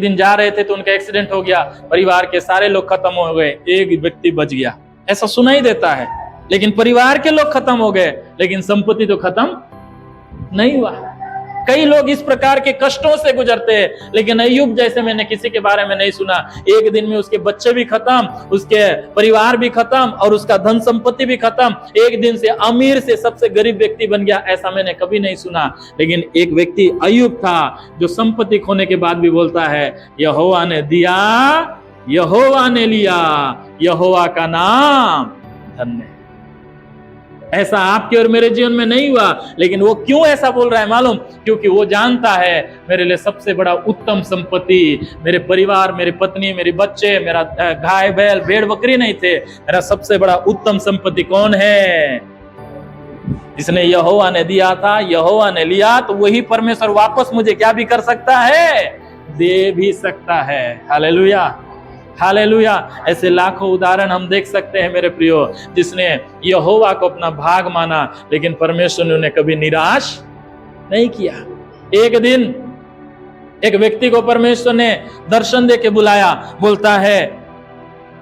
दिन जा रहे थे तो उनका एक्सीडेंट हो गया, परिवार के सारे लोग खत्म हो गए, एक व्यक्ति बच गया। ऐसा सुनाई देता है, लेकिन परिवार के लोग खत्म हो गए, लेकिन संपत्ति तो खत्म नहीं हुआ। कई लोग इस प्रकार के कष्टों से गुजरते हैं, लेकिन अय्यूब जैसे मैंने किसी के बारे में नहीं सुना। एक दिन में उसके बच्चे भी खत्म, उसके परिवार भी खत्म और उसका धन संपत्ति भी खत्म। एक दिन से अमीर से सबसे गरीब व्यक्ति बन गया, ऐसा मैंने कभी नहीं सुना। लेकिन एक व्यक्ति अय्यूब था जो संपत्ति खोने के बाद भी बोलता है, यहोवा ने दिया, यहोवा ने लिया, यहोवा का नाम धन्य। ऐसा आपके और मेरे जीवन में नहीं हुआ, लेकिन वो क्यों ऐसा बोल रहा है मालूम? क्योंकि वो जानता है मेरे लिए सबसे बड़ा उत्तम संपत्ति मेरे परिवार, मेरी पत्नी, मेरे बच्चे, मेरा गाय बैल भेड़ बकरी नहीं थे। मेरा सबसे बड़ा उत्तम संपत्ति कौन है? जिसने यहोवा ने दिया था, यहोवा ने लिया, तो वही परमेश्वर वापस मुझे क्या भी कर सकता है? दे भी सकता है। Hallelujah, hallelujah. ऐसे लाखों उदाहरण हम देख सकते हैं मेरे प्रियो, जिसने यहोवा को अपना भाग माना, लेकिन परमेश्वर ने उन्हें कभी निराश नहीं किया। एक दिन एक व्यक्ति को परमेश्वर ने दर्शन दे के बुलाया, बोलता है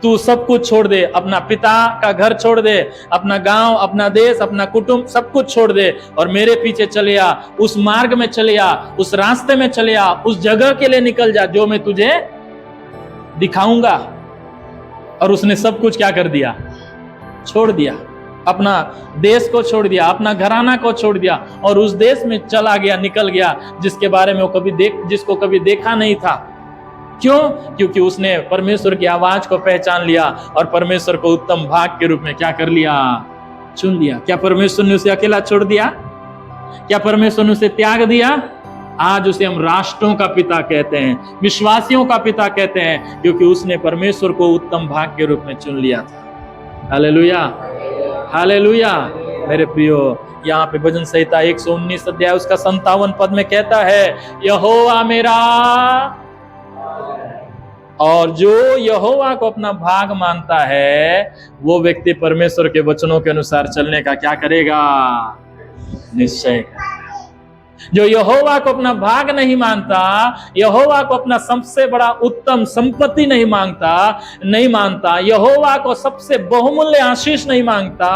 तू सब कुछ छोड़ दे, अपना पिता का घर छोड़ दे, अपना गांव, अपना देश, अपना कुटुंब, सब कुछ छोड़ दे और मेरे पीछे चले आ, उस मार्ग में चले आ, उस रास्ते में चले आ, उस जगह के लिए निकल जा जो मैं तुझे दिखाऊंगा। और उसने सब कुछ क्या कर दिया? छोड़ दिया। अपना देश को छोड़ दिया, अपना घराना को छोड़ दिया और उस देश में चला गया, निकल गया जिसके बारे में वो जिसको कभी देखा नहीं था। क्यों? क्योंकि उसने परमेश्वर की आवाज को पहचान लिया और परमेश्वर को उत्तम भाग के रूप में क्या कर लिया? चुन लिया। क्या परमेश्वर ने उसे अकेला छोड़ दिया? क्या परमेश्वर ने उसे त्याग दिया? आज उसे हम राष्ट्रों का पिता कहते हैं, विश्वासियों का पिता कहते हैं, क्योंकि उसने परमेश्वर को उत्तम भाग के रूप में चुन लिया था। Hallelujah, hallelujah. मेरे प्रियो, यहाँ पे भजन संहिता 119 अध्याय उसका 57 पद में कहता है, यहोवा मेरा। और जो यहोवा को अपना भाग मानता है वो व्यक्ति परमेश्वर के वचनों के अनुसार चलने का क्या करेगा? निश्चय। जो यहोवा को अपना भाग नहीं मानता, यहोवा को अपना सबसे बड़ा उत्तम संपत्ति नहीं मानता, यहोवा को सबसे बहुमूल्य आशीष नहीं मांगता,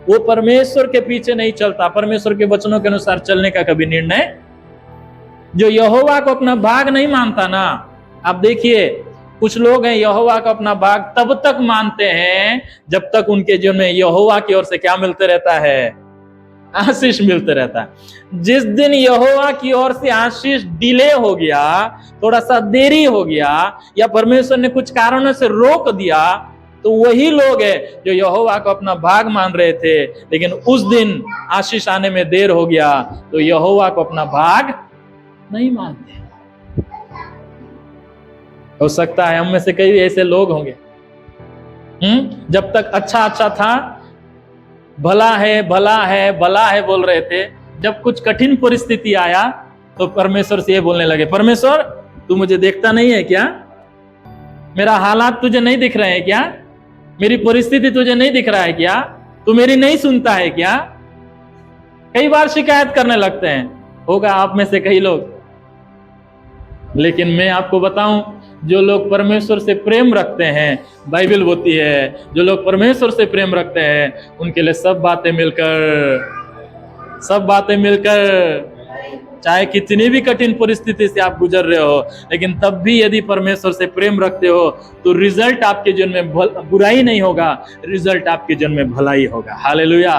वो परमेश्वर के पीछे नहीं चलता, परमेश्वर के वचनों के अनुसार चलने का कभी निर्णय। जो यहोवा को अपना भाग नहीं मानता ना, आप देखिए कुछ लोग हैं यहोवा को अपना भाग तब तक मानते हैं जब तक उनके जीवन में यहोवा की ओर से क्या मिलते रहता है, आशीष मिलते रहता है। जिस दिन यहोवा की ओर से आशीष डिले हो गया, थोड़ा सा देरी हो गया, या परमेश्वर ने कुछ कारणों से रोक दिया, तो वही लोग हैं जो यहोवा को अपना भाग मान रहे थे, लेकिन उस दिन आशीष आने में देर हो गया तो यहोवा को अपना भाग नहीं मानते। हो सकता है हम में से कई ऐसे लोग होंगे, जब तक अच्छा अच्छा था, भला है भला है भला है बोल रहे थे, जब कुछ कठिन परिस्थिति आया तो परमेश्वर से ये बोलने लगे, परमेश्वर तू मुझे देखता नहीं है क्या, मेरा हालात तुझे नहीं दिख रहे हैं क्या, मेरी परिस्थिति तुझे नहीं दिख रहा है क्या, तू मेरी नहीं सुनता है क्या। कई बार शिकायत करने लगते हैं, होगा आप में से कई लोग। लेकिन मैं आपको बताऊं, जो लोग परमेश्वर से प्रेम रखते हैं, बाइबल बोलती है जो लोग परमेश्वर से प्रेम रखते हैं उनके लिए सब बातें मिलकर चाहे कितनी भी कठिन परिस्थिति से आप गुजर रहे हो, लेकिन तब भी यदि परमेश्वर से प्रेम रखते हो तो रिजल्ट आपके जीवन में बुराई नहीं होगा, रिजल्ट आपके जीवन में भलाई होगा। हालेलुया।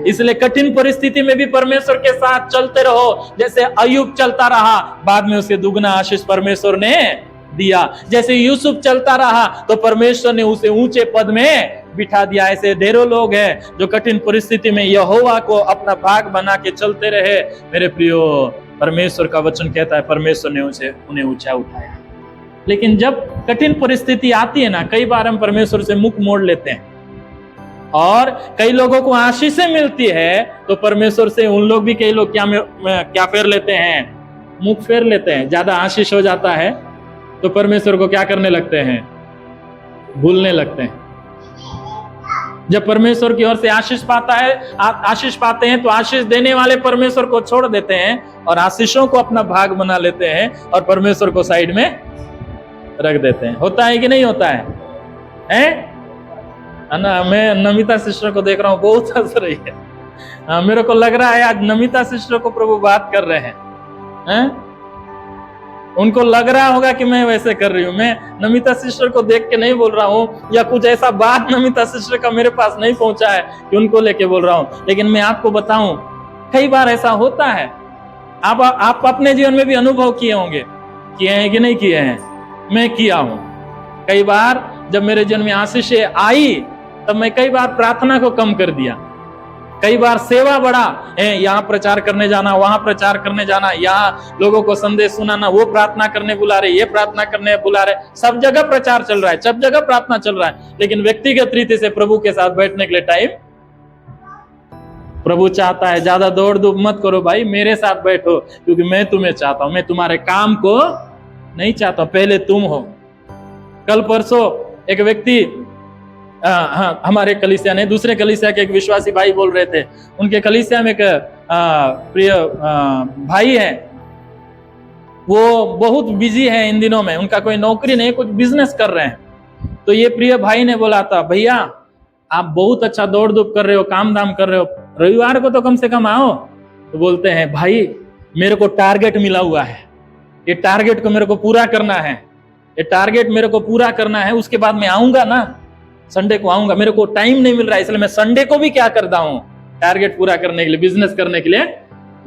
इसलिए कठिन परिस्थिति में भी परमेश्वर के साथ चलते रहो। जैसे अय्यूब चलता रहा, बाद में उसे दुगना आशीष परमेश्वर ने दिया। जैसे यूसुफ चलता रहा तो परमेश्वर ने उसे ऊंचे पद में बिठा दिया। ऐसे ढेरों लोग हैं जो कठिन परिस्थिति में यहोवा को अपना भाग बना के चलते रहे। मेरे प्रियो, परमेश्वर का वचन कहता है परमेश्वर ने उन्हें ऊंचा उठाया। लेकिन जब कठिन परिस्थिति आती है ना, कई बार हम परमेश्वर से मुख मोड़ लेते हैं, और कई लोगों को आशीषें मिलती है तो परमेश्वर से उन लोग भी, कई लोग क्या फेर लेते हैं, मुख फेर लेते हैं। ज्यादा आशीष हो जाता है तो परमेश्वर को क्या करने लगते हैं, भूलने लगते हैं। जब परमेश्वर की ओर से आशीष पाते हैं तो आशीष देने वाले परमेश्वर को छोड़ देते हैं और आशीषों को अपना भाग बना लेते हैं और परमेश्वर को साइड में रख देते हैं। होता है कि नहीं होता है? ना, मैं नमिता सिस्टर को देख रहा हूँ, बहुत हंस रही है। मेरे को लग रहा है आज नमिता सिस्टर को प्रभु बात कर रहे हैं। उनको लग रहा होगा कि मैं वैसे कर रही हूँ। मैं नमिता सिस्टर को देख के नहीं बोल रहा हूँ, या कुछ ऐसा बात नमिता सिस्टर का मेरे पास नहीं पहुंचा है कि उनको लेके बोल रहा हूँ। लेकिन मैं आपको बताऊं, कई बार ऐसा होता है। आप अपने जीवन में भी अनुभव किए होंगे, किए हैं कि नहीं किए हैं? मैं किया हूं। कई बार जब मेरे जीवन में आशीषें आई तब मैं कई बार प्रार्थना को कम कर दिया। कई बार सेवा बढ़ा है, यहाँ प्रचार करने जाना, वहां प्रचार करने जाना, यहाँ लोगों को संदेश सुनाना, वो प्रार्थना करने बुला रहे, ये प्रार्थना करने बुला रहे, सब जगह प्रचार चल रहा है, सब जगह प्रार्थना चल रहा है, लेकिन व्यक्तिगत रीति से प्रभु के साथ बैठने के लिए टाइम। प्रभु चाहता है ज्यादा दौड़ धूप मत करो भाई, मेरे साथ बैठो, क्योंकि मैं तुम्हें चाहता हूं, मैं तुम्हारे काम को नहीं चाहता, पहले तुम हो। कल परसों एक व्यक्ति हमारे कलीसिया ने, दूसरे कलीसिया के एक विश्वासी भाई बोल रहे थे, उनके कलीसिया में एक प्रिय भाई है, वो बहुत बिजी है इन दिनों में, उनका कोई नौकरी नहीं, कुछ बिजनेस कर रहे हैं। तो ये प्रिय भाई ने बोला था, भैया आप बहुत अच्छा दौड़ धूप कर रहे हो, काम धाम कर रहे हो, रविवार को तो कम से कम आओ। तो बोलते हैं, भाई मेरे को टारगेट मिला हुआ है, ये टारगेट को मेरे को पूरा करना है, ये टारगेट मेरे को पूरा करना है, उसके बाद मैं आऊंगा ना, संडे को आऊंगा, मेरे को टाइम नहीं मिल रहा है, इसलिए मैं संडे को भी क्या करता हूँ, टारगेट पूरा करने के लिए, बिजनेस करने के लिए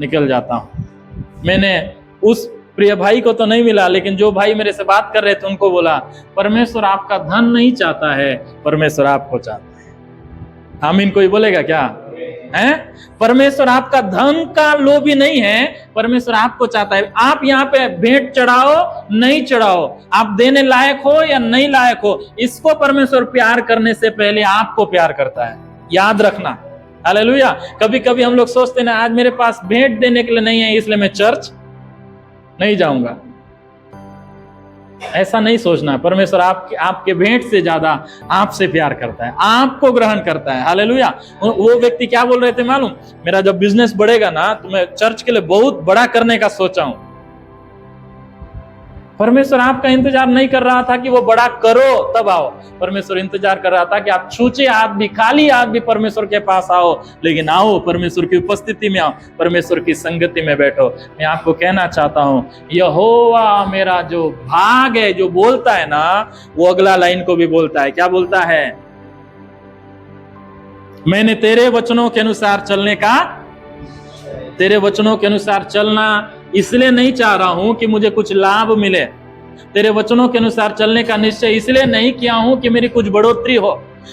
निकल जाता हूँ। मैंने उस प्रिय भाई को तो नहीं मिला, लेकिन जो भाई मेरे से बात कर रहे थे उनको बोला, परमेश्वर आपका धन नहीं चाहता है, परमेश्वर आपको चाहता है। आमीन कोई बोलेगा क्या है? परमेश्वर आपका धन का लोभी नहीं है, परमेश्वर आपको चाहता है। आप यहाँ पे भेंट चढ़ाओ नहीं चढ़ाओ, आप देने लायक हो या नहीं लायक हो, इसको परमेश्वर प्यार करने से पहले आपको प्यार करता है, याद रखना। हालेलुया। कभी कभी हम लोग सोचते हैं, आज मेरे पास भेंट देने के लिए नहीं है, इसलिए मैं चर्च नहीं जाऊंगा। ऐसा नहीं सोचना। परमेश्वर आपके भेंट से ज्यादा आपसे प्यार करता है, आपको ग्रहण करता है। हालेलुया। वो व्यक्ति क्या बोल रहे थे मालूम? मेरा जब बिजनेस बढ़ेगा ना तो मैं चर्च के लिए बहुत बड़ा करने का सोचा हूं। परमेश्वर आपका इंतजार नहीं कर रहा था कि वो बड़ा करो तब आओ। परमेश्वर इंतजार कर रहा था कि आप छूचे हाथ भी, खाली हाथ भी परमेश्वर के पास आओ, लेकिन आओ, परमेश्वर की उपस्थिति में आओ, परमेश्वर की संगति में बैठो। मैं आपको कहना चाहता हूं, यहोवा मेरा जो भाग है, जो बोलता है ना, वो अगला लाइन को भी बोलता है। क्या बोलता है? मैंने तेरे वचनों के अनुसार चलने का, तेरे वचनों के अनुसार चलना इसलिए नहीं चाह रहा हूं कि मुझे कुछ लाभ मिले। तेरे वचनों के अनुसार चलने का निश्चय इसलिए नहीं किया हूं कि मेरी कुछ बढ़ोतरी हो।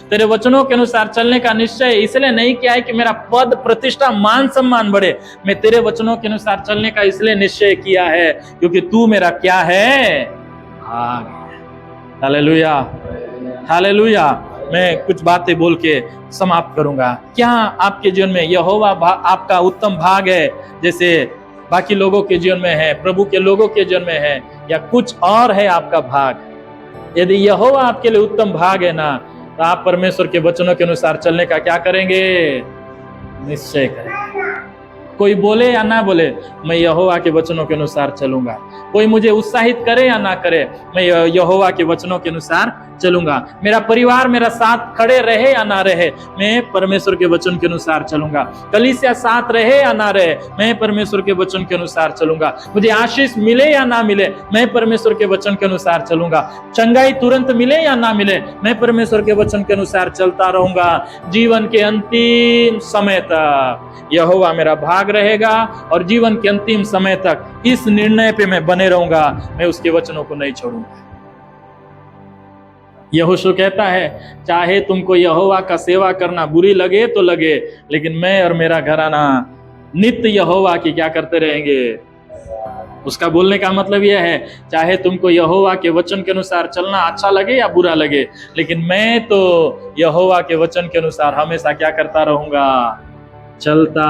तेरे वचनों के अनुसार चलने का निश्चय इसलिए नहीं किया है कि मेरा पद, प्रतिष्ठा, मान सम्मान बढ़े। मैं तेरे वचनों के अनुसार चलने का इसलिए निश्चय किया है क्योंकि तू मेरा क्या है? भाग। Hallelujah, hallelujah. मैं कुछ बातें बोल के समाप्त करूंगा। क्या आपके जीवन में यहोवा आपका उत्तम भाग है जैसे बाकी लोगों के जीवन में है, प्रभु के लोगों के जीवन में है, या कुछ और है आपका भाग? यदि यहोवा आपके लिए उत्तम भाग है ना, तो आप परमेश्वर के वचनों के अनुसार चलने का क्या करेंगे? निश्चय करेंगे। कोई बोले या ना बोले, मैं यहोवा के वचनों के अनुसार चलूंगा। कोई मुझे उत्साहित करे या ना करे, मैं यहोवा के वचनों के अनुसार चलूंगा। मेरा परिवार मेरा साथ खड़े रहे या ना रहे, मैं परमेश्वर के वचन के अनुसार चलूंगा। कलीसिया साथ रहे या ना रहे, मैं परमेश्वर के वचन के अनुसार चलूंगा। मुझे आशीष मिले या ना मिले, मैं परमेश्वर के वचन के अनुसार चलूंगा। चंगाई तुरंत मिले या ना मिले, मैं परमेश्वर के वचन के अनुसार चलता रहूंगा। जीवन के अंतिम समय तक यहोवा मेरा भाग रहेगा और जीवन के अंतिम समय तक इस निर्णय पे मैं बने रहूंगा, मैं उसके वचनों को नहीं छोड़ूंगा। यहोशू कहता है, चाहे तुमको यहोवा का सेवा करना बुरी लगे तो लगे, लेकिन मैं और मेरा घराना नित्य यहोवा की क्या करते रहेंगे? उसका बोलने का मतलब यह है, चाहे तुमको यहोवा के वचन के अनुसार चलना अच्छा लगे या बुरा लगे, लेकिन मैं तो यहोवा के वचन के अनुसार हमेशा क्या करता रहूंगा? चलता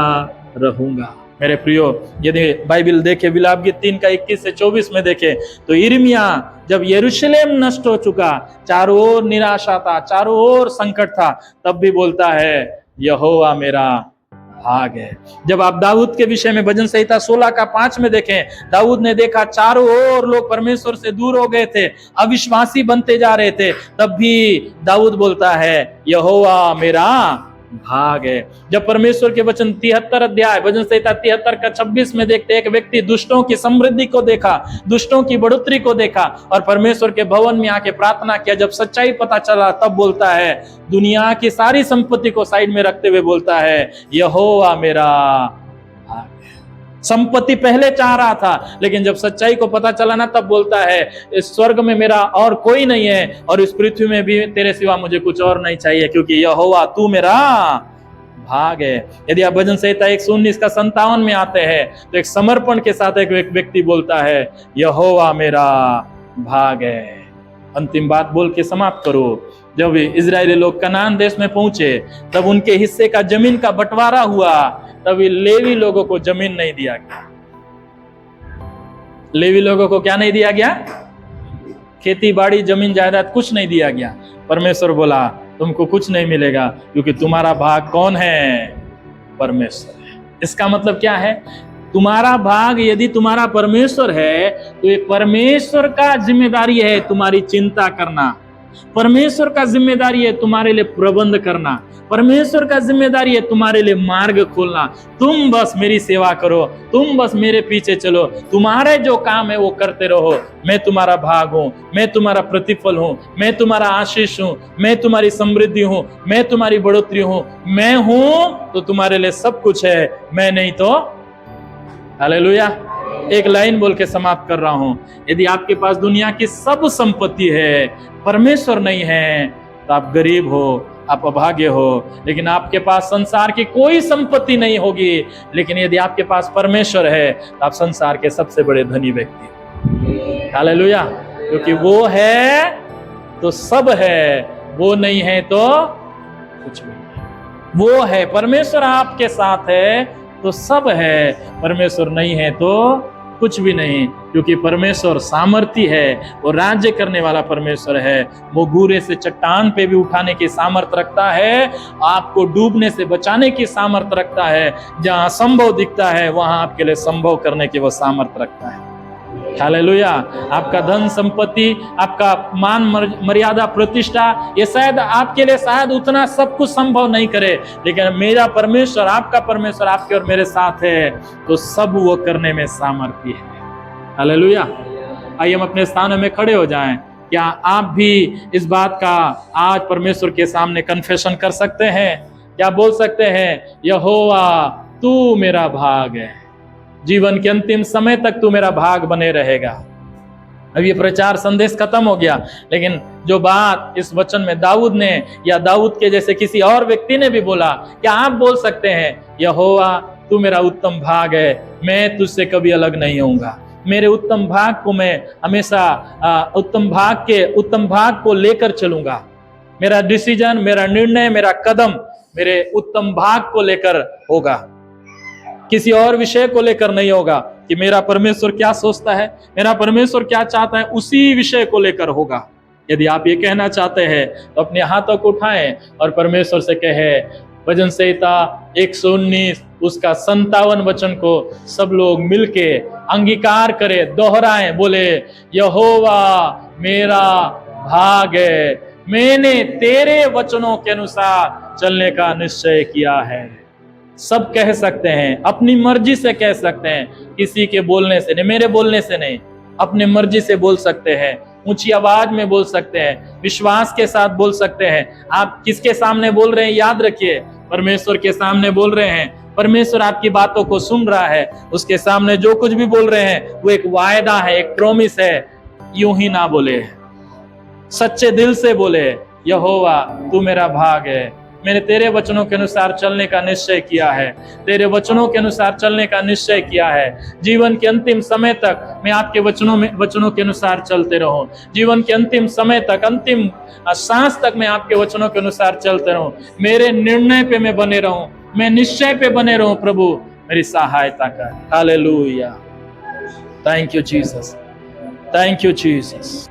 रहूंगा। मेरे प्रियो, यदि बाइबल देखे, विलाप गीत 3 का 21 से 24 में देखे तो यिर्मयाह जब यरूशलेम नष्ट हो चुका, चारों ओर निराशा था, चारों ओर संकट था, तब भी बोलता है यहोवा मेरा भाग है। जब आप दाऊद के विषय में भजन संहिता 16 का 5 में देखें, दाऊद ने देखा चारों ओर लोग परमेश्वर से दूर हो गए थे, अविश्वासी बनते जा रहे थे, तब भी दाऊद बोलता है यहोवा मेरा भाग है। जब परमेश्वर के वचन 73 अध्याय भजन संहिता 73 का 26 में देखते, एक व्यक्ति दुष्टों की समृद्धि को देखा, दुष्टों की बढ़ोतरी को देखा और परमेश्वर के भवन में आके प्रार्थना किया। जब सच्चाई पता चला तब बोलता है, दुनिया की सारी संपत्ति को साइड में रखते हुए बोलता है यहोवा मेरा भाग है। संपत्ति पहले चाह रहा था, लेकिन जब सच्चाई को पता चला ना, तब बोलता है इस स्वर्ग में मेरा और कोई नहीं है और इस पृथ्वी में भी तेरे सिवा मुझे कुछ और नहीं चाहिए, क्योंकि यहोवा तू मेरा भाग है। यदि आप भजन संहिता 119 का 57 में आते हैं तो एक समर्पण के साथ एक व्यक्ति बोलता है यहोवा मेरा भाग है। अंतिम बात बोल के समाप्त करो। जब इजरायली लोग कनान देश में पहुंचे, तब उनके हिस्से का जमीन का बंटवारा हुआ, तब लेवी लोगों को जमीन नहीं दिया गया। लेवी लोगों को क्या नहीं दिया गया? खेती बाड़ी, जमीन जायदाद कुछ नहीं दिया गया। परमेश्वर बोला तुमको कुछ नहीं मिलेगा, क्योंकि तुम्हारा भाग कौन है? परमेश्वर है। इसका मतलब क्या है? तुम्हारा भाग यदि तुम्हारा परमेश्वर है, तो ये परमेश्वर का जिम्मेदारी है तुम्हारी चिंता करना, परमेश्वर का जिम्मेदारी है तुम्हारे लिए प्रबंध करना, परमेश्वर का जिम्मेदारी है तुम्हारे लिए मार्ग खोलना। तुम बस मेरी सेवा करो, तुम बस मेरे पीछे चलो, तुम्हारे जो काम है वो करते रहो। मैं तुम्हारा भाग हूं, मैं तुम्हारा प्रतिफल हूं, मैं तुम्हारा आशीष हूं, मैं तुम्हारी समृद्धि हूं, मैं तुम्हारी बढ़ोतरी हूं। मैं हूं तो तुम्हारे लिए सब कुछ है, मैं नहीं तो। हालेलुया। एक लाइन बोल के समाप्त कर रहा हूं, यदि आपके पास दुनिया की सब संपत्ति है, परमेश्वर नहीं है, तो आप गरीब हो, आप अभागे हो। लेकिन आपके पास संसार की कोई संपत्ति नहीं होगी, लेकिन यदि आपके पास परमेश्वर है तो आप संसार के सबसे बड़े धनी व्यक्ति। हालेलुया। क्योंकि वो है तो सब है, वो नहीं है तो कुछ भी नहीं। वो है, परमेश्वर आपके साथ है तो सब है, परमेश्वर नहीं है तो कुछ भी नहीं, क्योंकि परमेश्वर सामर्थी है, वो राज्य करने वाला परमेश्वर है। वो घूरे से चट्टान पे भी उठाने की सामर्थ रखता है, आपको डूबने से बचाने की सामर्थ रखता है। जहां असंभव दिखता है वहां आपके लिए संभव करने की वो सामर्थ रखता है। हालेलुया। आपका धन संपत्ति, आपका मान मर्यादा प्रतिष्ठा, ये शायद आपके लिए शायद उतना सब कुछ संभव नहीं करे, लेकिन मेरा परमेश्वर, आपका परमेश्वर आपके और मेरे साथ है तो सब वो करने में सामर्थ्य है। हालेलुया। आइए हम अपने स्थानों में खड़े हो जाएं। क्या आप भी इस बात का आज परमेश्वर के सामने कन्फेशन कर सकते हैं? क्या बोल सकते हैं, यहोवा तू मेरा भाग है, जीवन के अंतिम समय तक तू मेरा भाग बने रहेगा। अब ये प्रचार संदेश खत्म हो गया, लेकिन जो बात इस वचन में दाऊद ने या दाऊद के जैसे किसी और व्यक्ति ने भी बोला, क्या आप बोल सकते हैं, यहोवा तू मेरा उत्तम भाग है, मैं तुझसे कभी अलग नहीं होऊंगा, मेरे उत्तम भाग को मैं हमेशा उत्तम भाग को लेकर चलूंगा, मेरा डिसीजन, मेरा निर्णय, मेरा कदम मेरे उत्तम भाग को लेकर होगा, किसी और विषय को लेकर नहीं होगा कि मेरा परमेश्वर क्या सोचता है, मेरा परमेश्वर क्या चाहता है, उसी विषय को लेकर होगा। यदि आप ये कहना चाहते हैं तो अपने हाथों को उठाएं और परमेश्वर से कहे, भजन संहिता 119 उसका 57 वचन को सब लोग मिलके अंगीकार करें, दोहराएं, बोले, यहोवा मेरा भाग है, मैंने तेरे वचनों के अनुसार चलने का निश्चय किया है। सब कह सकते हैं, अपनी मर्जी से कह सकते हैं, किसी के बोलने से नहीं, मेरे बोलने से नहीं, अपनी मर्जी से बोल सकते हैं, ऊंची आवाज में बोल सकते हैं, विश्वास के साथ बोल सकते हैं। आप किसके सामने बोल रहे हैं याद रखिए, परमेश्वर के सामने बोल रहे हैं। परमेश्वर आपकी बातों को सुन रहा है, उसके सामने जो कुछ भी बोल रहे हैं वो एक वायदा है, एक प्रॉमिस है। यूं ही ना बोले, सच्चे दिल से बोले, यहोवा तू मेरा भाग है, मैंने तेरे वचनों के अनुसार चलने का निश्चय किया है, तेरे वचनों के अनुसार चलने का निश्चय किया है। जीवन के अंतिम समय तक मैं आपके वचनों के अनुसार चलते रहूं, जीवन के अंतिम समय तक, अंतिम सांस तक मैं आपके वचनों के अनुसार चलते रहूं, मेरे निर्णय पे मैं बने रहूं, मैं निश्चय पे बने रहूं। प्रभु मेरी सहायता कर। Hallelujah. Thank you Jesus, thank you Jesus.